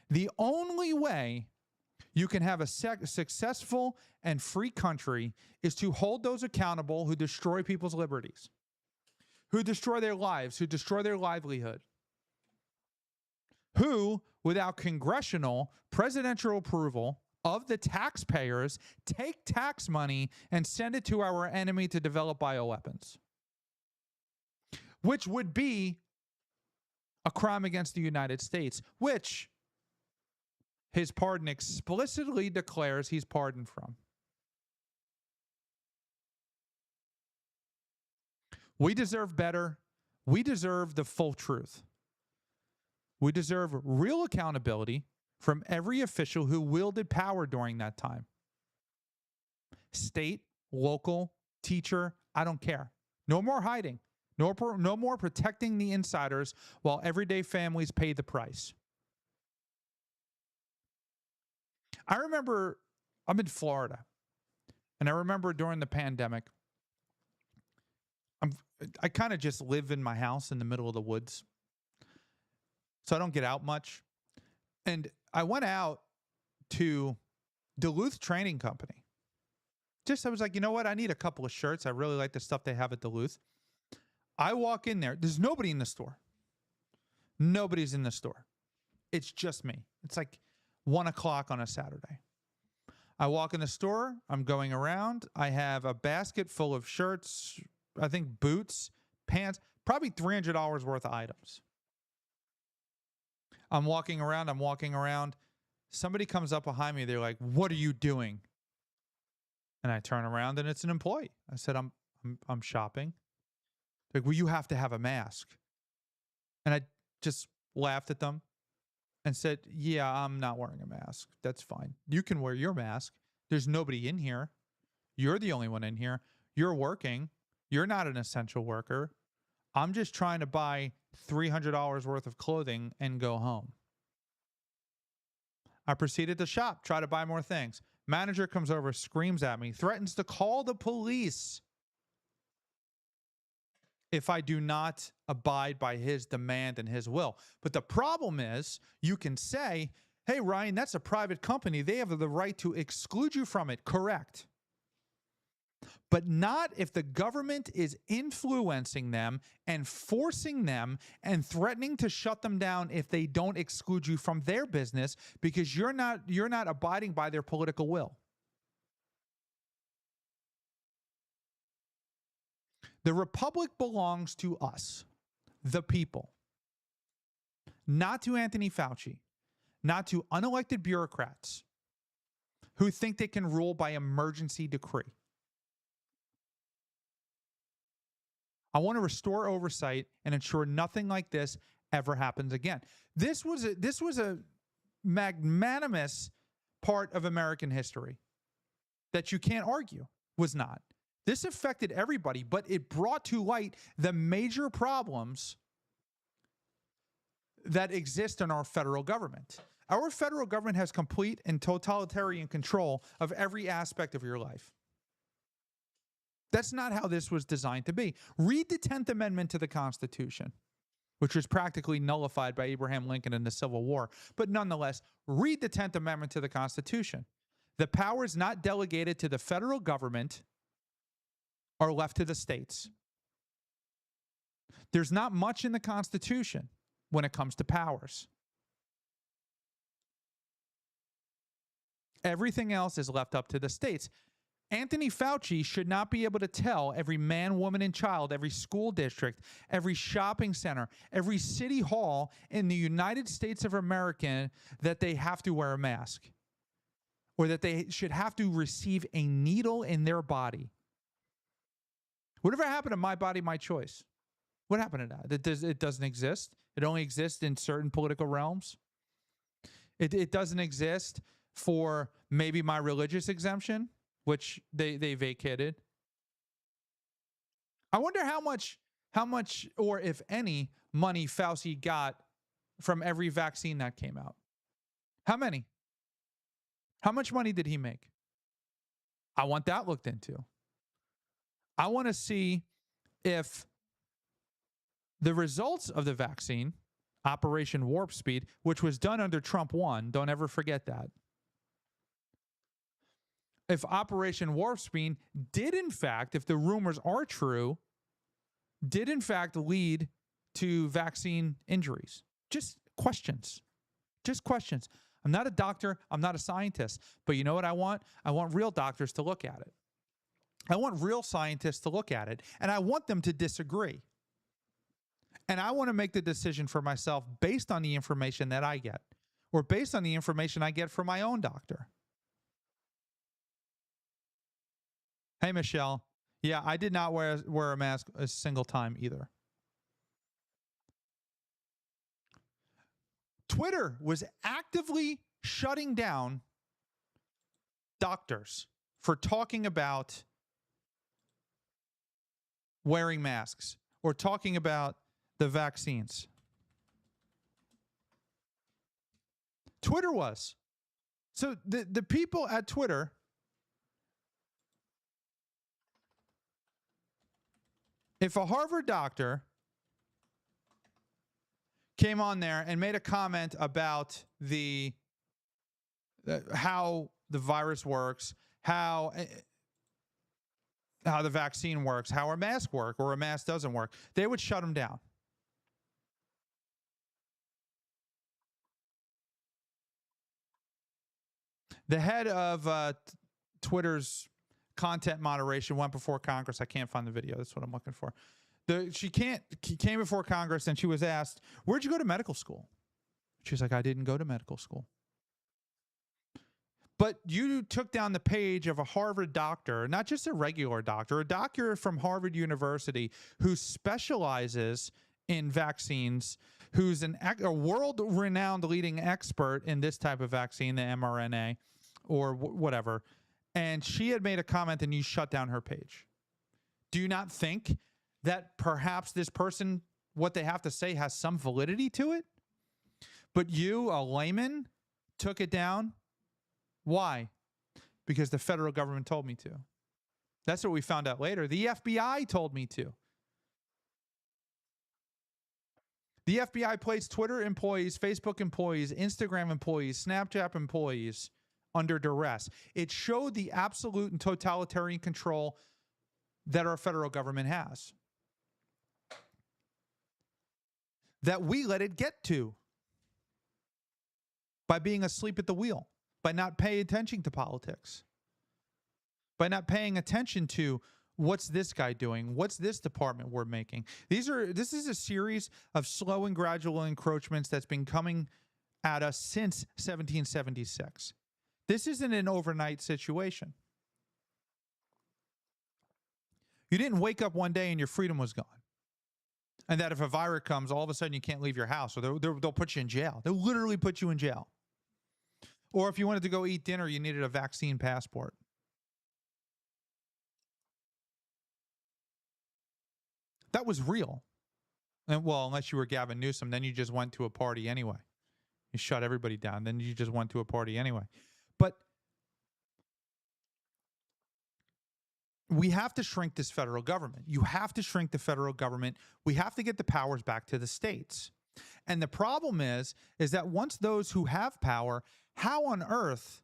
The only way you can have a successful and free country is to hold those accountable who destroy people's liberties, who destroy their lives, who destroy their livelihood, who, without congressional, presidential approval of the taxpayers, take tax money and send it to our enemy to develop bioweapons, which would be a crime against the United States, which his pardon explicitly declares he's pardoned from. We deserve better. We deserve the full truth. We deserve real accountability from every official who wielded power during that time. State, local, teacher, I don't care. No more hiding. No more protecting the insiders while everyday families pay the price. I remember, I'm in Florida, and I remember during the pandemic, I kind of just live in my house in the middle of the woods, so I don't get out much. And I went out to Duluth Training Company. I was like, you know what? I need a couple of shirts. I really like the stuff they have at Duluth. I walk in there. There's nobody in the store. Nobody's in the store. It's just me. It's like 1 o'clock on a Saturday. I walk in the store. I'm going around. I have a basket full of shirts, I think boots, pants, probably $300 worth of items. I'm walking around. Somebody comes up behind me. They're like, "What are you doing?" And I turn around and it's an employee. I said, I'm shopping. Like, well, you have to have a mask. And I just laughed at them and said, yeah, I'm not wearing a mask. That's fine. You can wear your mask. There's nobody in here. You're the only one in here. You're working. You're not an essential worker. I'm just trying to buy $300 worth of clothing and go home. I proceeded to shop, try to buy more things. Manager comes over, screams at me, threatens to call the police if I do not abide by his demand and his will. But the problem is, you can say, hey, Ryan, that's a private company. They have the right to exclude you from it. Correct. But not if the government is influencing them and forcing them and threatening to shut them down if they don't exclude you from their business because you're not abiding by their political will. The republic belongs to us, the people, not to Anthony Fauci, not to unelected bureaucrats who think they can rule by emergency decree. I want to restore oversight and ensure nothing like this ever happens again. This was a magnanimous part of American history that you can't argue was not. This affected everybody, but it brought to light the major problems that exist in our federal government. Our federal government has complete and totalitarian control of every aspect of your life. That's not how this was designed to be. Read the 10th Amendment to the Constitution, which was practically nullified by Abraham Lincoln in the Civil War. But nonetheless, read the 10th Amendment to the Constitution. The powers not delegated to the federal government are left to the states. There's not much in the Constitution when it comes to powers. Everything else is left up to the states. Anthony Fauci should not be able to tell every man, woman, and child, every school district, every shopping center, every city hall in the United States of America that they have to wear a mask or that they should have to receive a needle in their body. Whatever happened to my body, my choice? What happened to that? It doesn't exist. It only exists in certain political realms. It doesn't exist for maybe my religious exemption, which they vacated. I wonder how much, or if any, money Fauci got from every vaccine that came out. How many? How much money did he make? I want that looked into. I want to see if the results of the vaccine, Operation Warp Speed, which was done under Trump 1, don't ever forget that. If Operation Warp Speed did in fact, if the rumors are true, did in fact lead to vaccine injuries. Just questions. Just questions. I'm not a doctor. I'm not a scientist. But you know what I want? I want real doctors to look at it. I want real scientists to look at it. And I want them to disagree. And I want to make the decision for myself based on the information that I get or based on the information I get from my own doctor. Hey, Michelle. Yeah, I did not wear a mask a single time either. Twitter was actively shutting down doctors for talking about wearing masks or talking about the vaccines. Twitter was. So the people at Twitter if a Harvard doctor came on there and made a comment about how the virus works, how the vaccine works, how a mask works or a mask doesn't work, they would shut him down. The head of Twitter's content moderation went before Congress. I can't find the video. That's what I'm looking for. She came before Congress and she was asked, "Where'd you go to medical school?" She's like, "I didn't go to medical school." But you took down the page of a Harvard doctor, not just a regular doctor, a doctor from Harvard University who specializes in vaccines, who's a world-renowned leading expert in this type of vaccine, the mRNA or whatever. And she had made a comment and you shut down her page. Do you not think that perhaps this person, what they have to say has some validity to it? But you, a layman, took it down? Why? Because the federal government told me to. That's what we found out later. The FBI told me to. The FBI placed Twitter employees, Facebook employees, Instagram employees, Snapchat employees under duress. It showed the absolute and totalitarian control that our federal government has, that we let it get to by being asleep at the wheel, by not paying attention to politics, by not paying attention to what's this guy doing, what's this department we're making. This is a series of slow and gradual encroachments that's been coming at us since 1776. This isn't an overnight situation. You didn't wake up one day and your freedom was gone. And that if a virus comes, all of a sudden you can't leave your house, or they'll put you in jail. They'll literally put you in jail. Or if you wanted to go eat dinner, you needed a vaccine passport. That was real. And well, unless you were Gavin Newsom, then you just went to a party anyway. You shut everybody down. Then you just went to a party anyway. But we have to shrink this federal government. You have to shrink the federal government. We have to get the powers back to the states. And the problem is that once those who have power, how on earth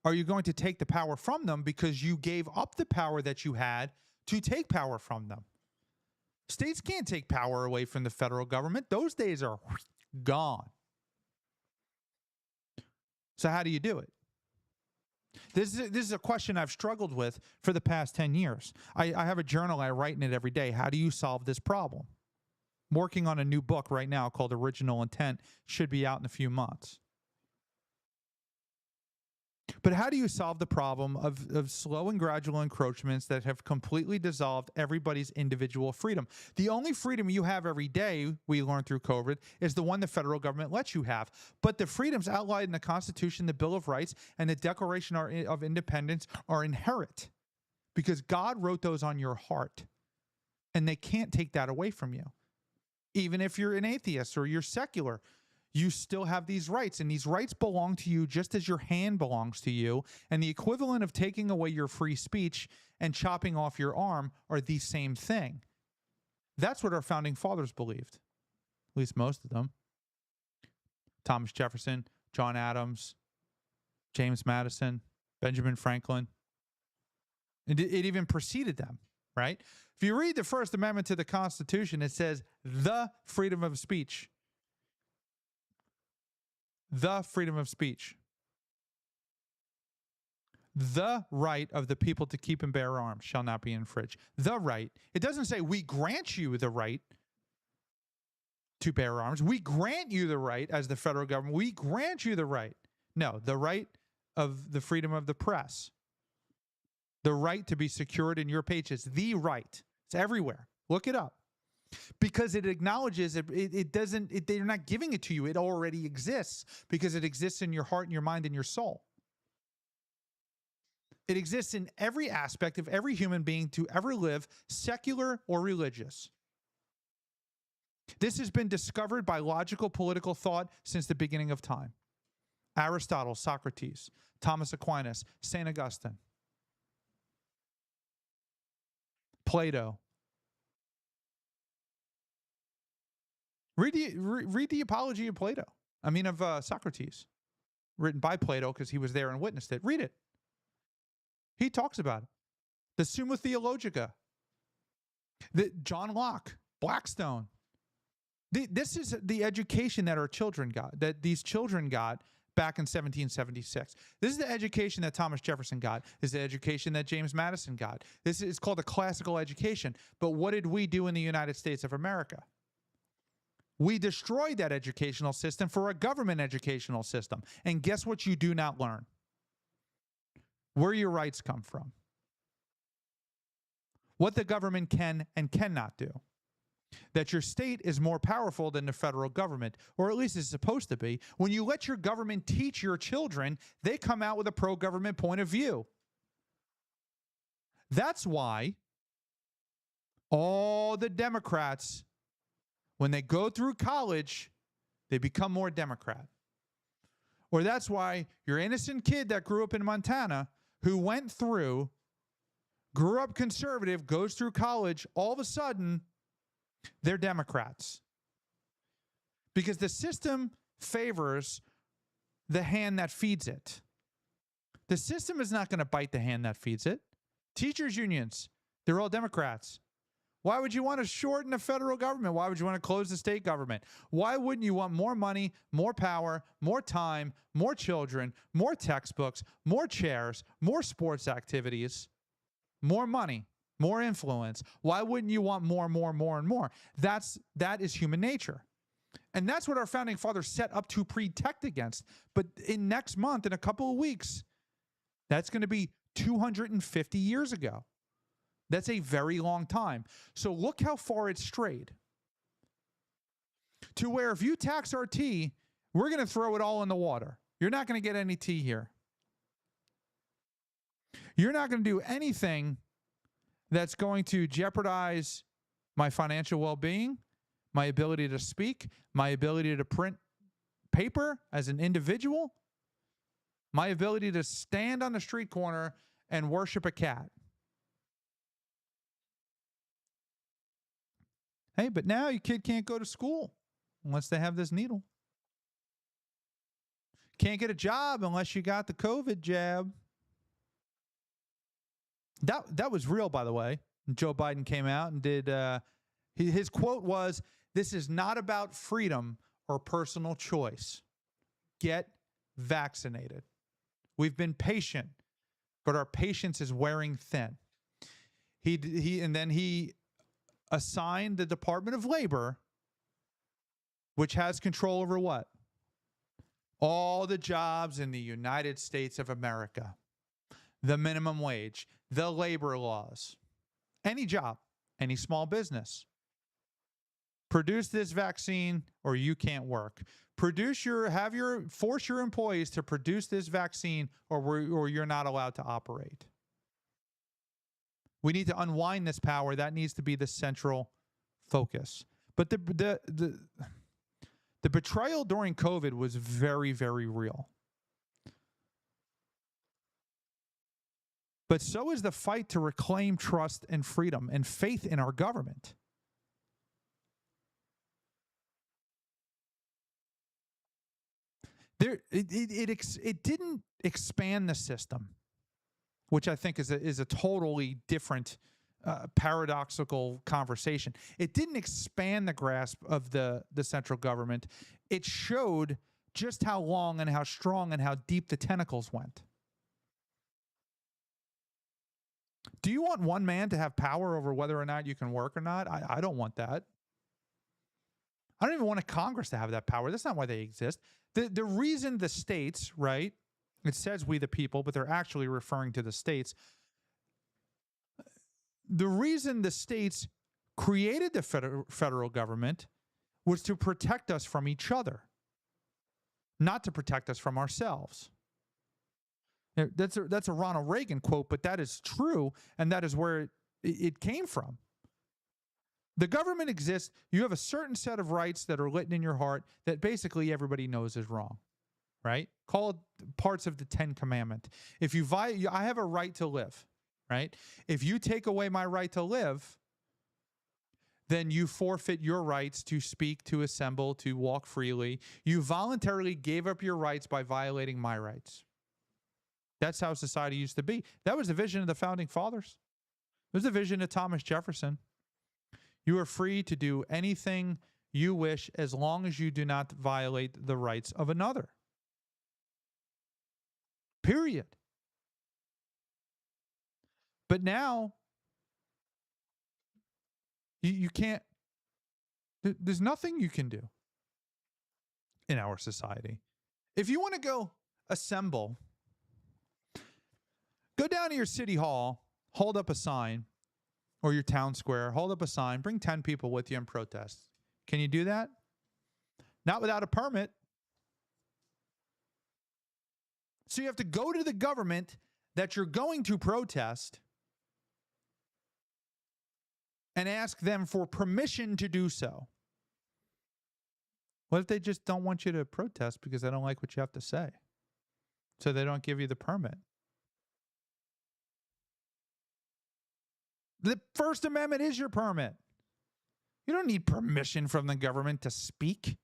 are you going to take the power from them because you gave up the power that you had to take power from them? States can't take power away from the federal government. Those days are gone. So how do you do it? This is a question I've struggled with for the past 10 years. I have a journal. I write in it every day. How do you solve this problem? I'm working on a new book right now called Original Intent. Should be out in a few months. But how do you solve the problem of slow and gradual encroachments that have completely dissolved everybody's individual freedom? The only freedom you have every day, we learned through COVID, is the one the federal government lets you have. But the freedoms outlined in the Constitution, the Bill of Rights, and the Declaration of Independence are inherent because God wrote those on your heart. And they can't take that away from you. Even if you're an atheist or you're secular, you still have these rights, and these rights belong to you just as your hand belongs to you. And the equivalent of taking away your free speech and chopping off your arm are the same thing. That's what our founding fathers believed, at least most of them. Thomas Jefferson, John Adams, James Madison, Benjamin Franklin. It even preceded them, right? If you read the First Amendment to the Constitution, it says the freedom of speech. The freedom of speech. The right of the people to keep and bear arms shall not be infringed. The right. It doesn't say we grant you the right to bear arms. We grant you the right as the federal government. We grant you the right. No, the right of the freedom of the press. The right to be secured in your page is the right. It's everywhere. Look it up. Because it acknowledges they're not giving it to you. It already exists because it exists in your heart and your mind and your soul. It exists in every aspect of every human being to ever live, secular or religious. This has been discovered by logical political thought since the beginning of time. Aristotle, Socrates, Thomas Aquinas, St. Augustine, Plato. Read the Apology of Plato. Of Socrates, written by Plato because he was there and witnessed it. Read it. He talks about it. The Summa Theologica. John Locke, Blackstone. This is the education that our children got, that these children got back in 1776. This is the education that Thomas Jefferson got. This is the education that James Madison got. This is called a classical education. But what did we do in the United States of America? We destroyed that educational system for a government educational system. And guess what you do not learn? Where your rights come from. What the government can and cannot do. That your state is more powerful than the federal government, or at least is supposed to be. When you let your government teach your children, they come out with a pro-government point of view. That's why all the Democrats, when they go through college, they become more Democrat. Or that's why your innocent kid that grew up in Montana, who went through, grew up conservative, goes through college, all of a sudden, they're Democrats. Because the system favors the hand that feeds it. The system is not going to bite the hand that feeds it. Teachers' unions, they're all Democrats. Why would you want to shorten the federal government? Why would you want to close the state government? Why wouldn't you want more money, more power, more time, more children, more textbooks, more chairs, more sports activities, more money, more influence? Why wouldn't you want more, and more? That is human nature. And that's what our founding fathers set up to protect against. But in next month, in a couple of weeks, that's going to be 250 years ago. That's a very long time. So look how far it's strayed. To where if you tax our tea, we're going to throw it all in the water. You're not going to get any tea here. You're not going to do anything that's going to jeopardize my financial well-being, my ability to speak, my ability to print paper as an individual, my ability to stand on the street corner and worship a cat. Hey, but now your kid can't go to school unless they have this needle. Can't get a job unless you got the COVID jab. That was real, by the way. Joe Biden came out and did, his quote was, "This is not about freedom or personal choice. Get vaccinated. We've been patient, but our patience is wearing thin." And then he assigned the Department of Labor, which has control over what? All the jobs in the United States of America. The minimum wage, the labor laws, any job, any small business. Produce this vaccine or you can't work. Force your employees to produce this vaccine or you're not allowed to operate. We need to unwind this power. That needs to be the central focus. But the betrayal during COVID was very, very real. But so is the fight to reclaim trust and freedom and faith in our government. It didn't expand the system, which I think is a totally different paradoxical conversation. It didn't expand the grasp of the central government. It showed just how long and how strong and how deep the tentacles went. Do you want one man to have power over whether or not you can work or not? I don't want that. I don't even want a Congress to have that power. That's not why they exist. The reason the states, right? It says we the people, but they're actually referring to the states. The reason the states created the federal government was to protect us from each other, not to protect us from ourselves. That's a Ronald Reagan quote, but that is true, and that is where it came from. The government exists. You have a certain set of rights that are written in your heart that basically everybody knows is wrong, right? Call it parts of the 10 Commandments. If you I have a right to live, right? If you take away my right to live, then you forfeit your rights to speak, to assemble, to walk freely. You voluntarily gave up your rights by violating my rights. That's how society used to be. That was the vision of the Founding Fathers. It was the vision of Thomas Jefferson. You are free to do anything you wish as long as you do not violate the rights of another. period. But now, you can't, there's nothing you can do in our society. If you want to go assemble, go down to your city hall, hold up a sign, or your town square, hold up a sign, bring 10 people with you and protest. Can you do that? Not without a permit. So you have to go to the government that you're going to protest and ask them for permission to do so. What if they just don't want you to protest because they don't like what you have to say? So they don't give you the permit. The First Amendment is your permit. You don't need permission from the government to speak.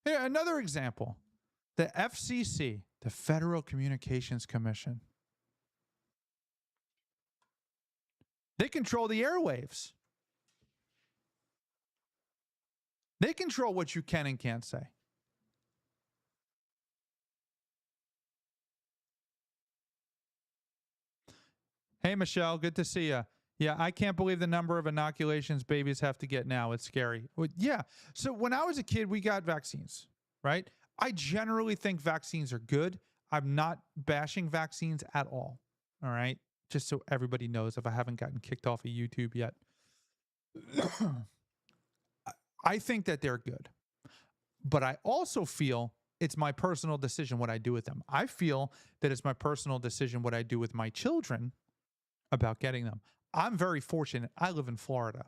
Here, another example. The FCC, the Federal Communications Commission. They control the airwaves. They control what you can and can't say. Hey, Michelle, good to see you. Yeah, I can't believe the number of inoculations babies have to get now. It's scary. Well, yeah. So when I was a kid, we got vaccines, right? I generally think vaccines are good. I'm not bashing vaccines at all. All right. Just so everybody knows, if I haven't gotten kicked off of YouTube yet. I think that they're good. But I also feel it's my personal decision what I do with them. I feel that it's my personal decision what I do with my children about getting them. I'm very fortunate. I live in Florida.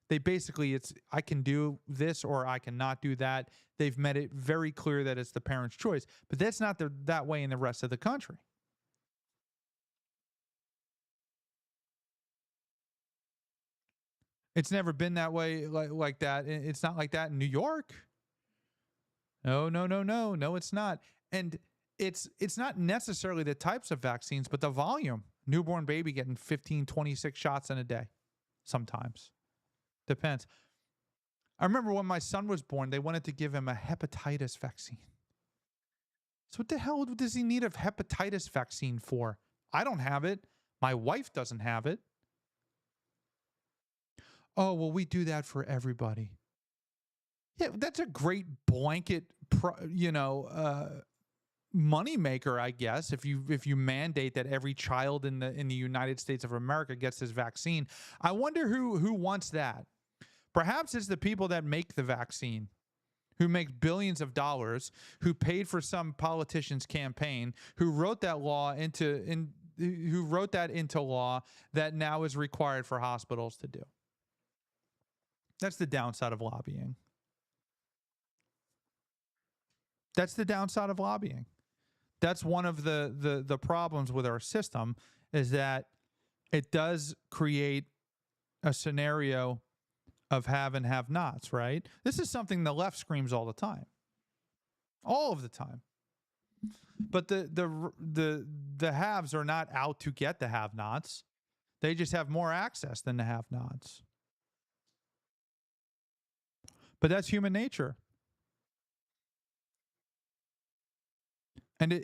They basically, I can do this or I cannot do that. They've made it very clear that it's the parent's choice. But that's not that way in the rest of the country. It's never been that way like that. It's not like that in New York. No, it's not. And it's not necessarily the types of vaccines, but the volume. Newborn baby getting 15, 26 shots in a day sometimes. Depends. I remember when my son was born, they wanted to give him a hepatitis vaccine. So what the hell does he need a hepatitis vaccine for? I don't have it. My wife doesn't have it. Oh, well, we do that for everybody. Yeah, that's a great blanket, moneymaker, I guess. If you mandate that every child in the United States of America gets this vaccine, I wonder who wants that. Perhaps it's the people that make the vaccine, who make billions of dollars, who paid for some politician's campaign, who wrote that law into law that now is required for hospitals to do. That's the downside of lobbying. That's the downside of lobbying. That's one of the problems with our system, is that it does create a scenario of have and have nots, right? This is something the left screams all the time. All of the time. But the haves are not out to get the have-nots. They just have more access than the have-nots. But that's human nature. And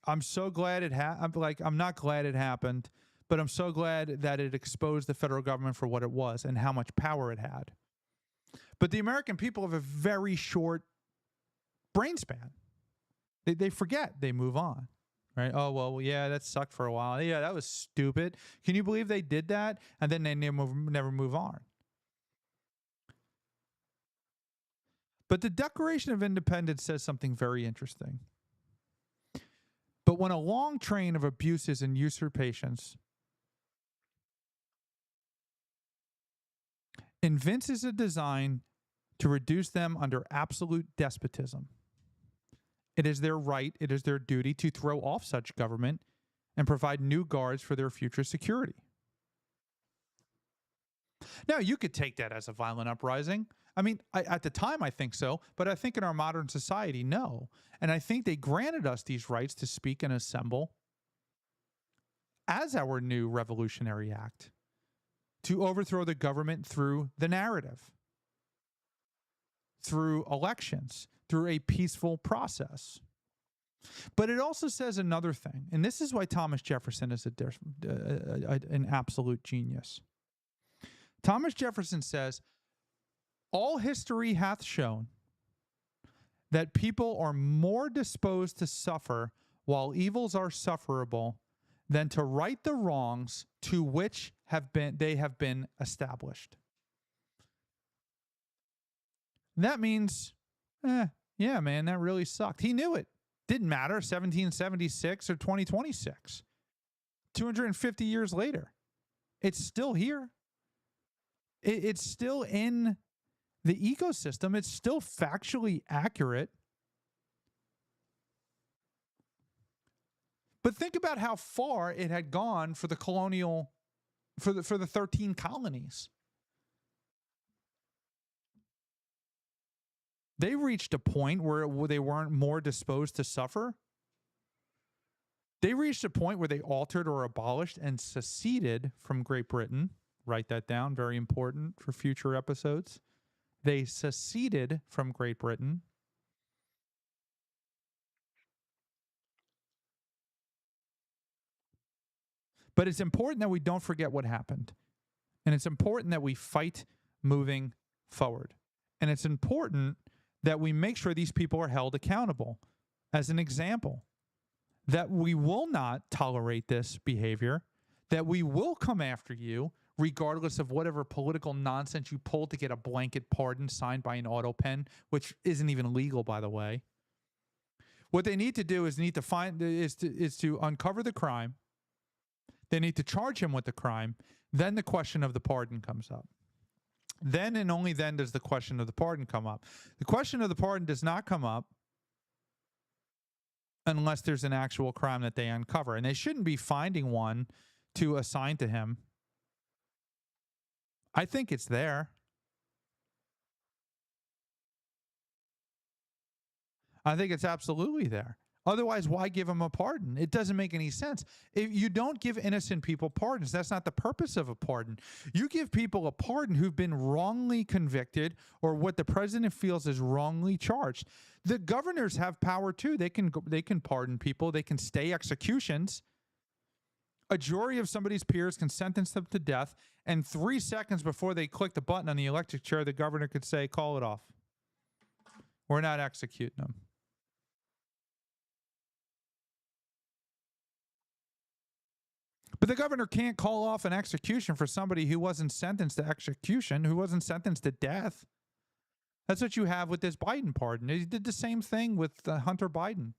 I'm so glad I'm not glad it happened, but I'm so glad that it exposed the federal government for what it was and how much power it had. But the American people have a very short brain span. They forget, they move on, right? Oh, well, yeah, that sucked for a while. Yeah, that was stupid. Can you believe they did that? And then they never move on. But the Declaration of Independence says something very interesting. But when a long train of abuses and usurpations evinces a design to reduce them under absolute despotism, it is their right, it is their duty to throw off such government and provide new guards for their future security. Now, you could take that as a violent uprising. I mean, at the time, I think so, but I think in our modern society, no. And I think they granted us these rights to speak and assemble as our new revolutionary act, to overthrow the government through the narrative, through elections, through a peaceful process. But it also says another thing, and this is why Thomas Jefferson is an absolute genius. Thomas Jefferson says, all history hath shown that people are more disposed to suffer while evils are sufferable than to right the wrongs to which they have been established. That means, yeah, man, that really sucked. He knew it. Didn't matter, 1776 or 2026. 250 years later, it's still here. It's still in the ecosystem. It's still factually accurate. But think about how far it had gone for the colonial, for the 13 colonies. They reached a point where they weren't more disposed to suffer. They reached a point where they altered or abolished and seceded from Great Britain. Write that down, very important for future episodes. They seceded from Great Britain. But it's important that we don't forget what happened. And it's important that we fight moving forward. And it's important that we make sure these people are held accountable. As an example, that we will not tolerate this behavior, that we will come after you regardless of whatever political nonsense you pull to get a blanket pardon signed by an auto pen, which isn't even legal, by the way. What they need to do is to uncover the crime. They need to charge him with the crime. Then the question of the pardon comes up. Then and only then does the question of the pardon come up. The question of the pardon does not come up unless there's an actual crime that they uncover. And they shouldn't be finding one to assign to him. I think it's there. I think it's absolutely there. Otherwise, why give him a pardon? It doesn't make any sense. If you don't give innocent people pardons, that's not the purpose of a pardon. You give people a pardon who've been wrongly convicted or what the president feels is wrongly charged. The governors have power too. They can pardon people. They can stay executions. A jury of somebody's peers can sentence them to death, and 3 seconds before they click the button on the electric chair, the governor could say, call it off. We're not executing them. But the governor can't call off an execution for somebody who wasn't sentenced to execution, who wasn't sentenced to death. That's what you have with this Biden pardon. He did the same thing with Hunter Biden.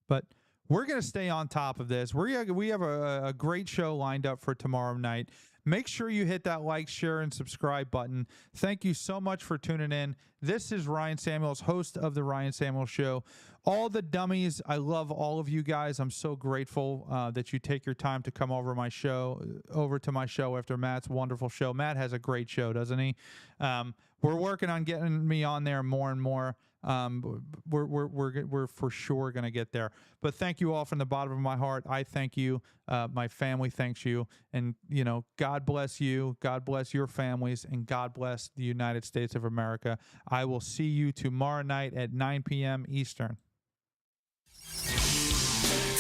But we're going to stay on top of this. We have a great show lined up for tomorrow night. Make sure you hit that like, share, and subscribe button. Thank you so much for tuning in. This is Ryan Samuels, host of The Ryan Samuels Show. All the dummies, I love all of you guys. I'm so grateful that you take your time to come over to my show after Matt's wonderful show. Matt has a great show, doesn't he? We're working on getting me on there more and more. We're for sure going to get there. But thank you all from the bottom of my heart. I thank you. My family thanks you. And, God bless you. God bless your families. And God bless the United States of America. I will see you tomorrow night at 9 p.m. Eastern.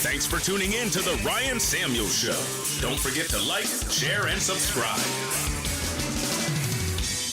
Thanks for tuning in to The Ryan Samuels Show. Don't forget to like, share, and subscribe.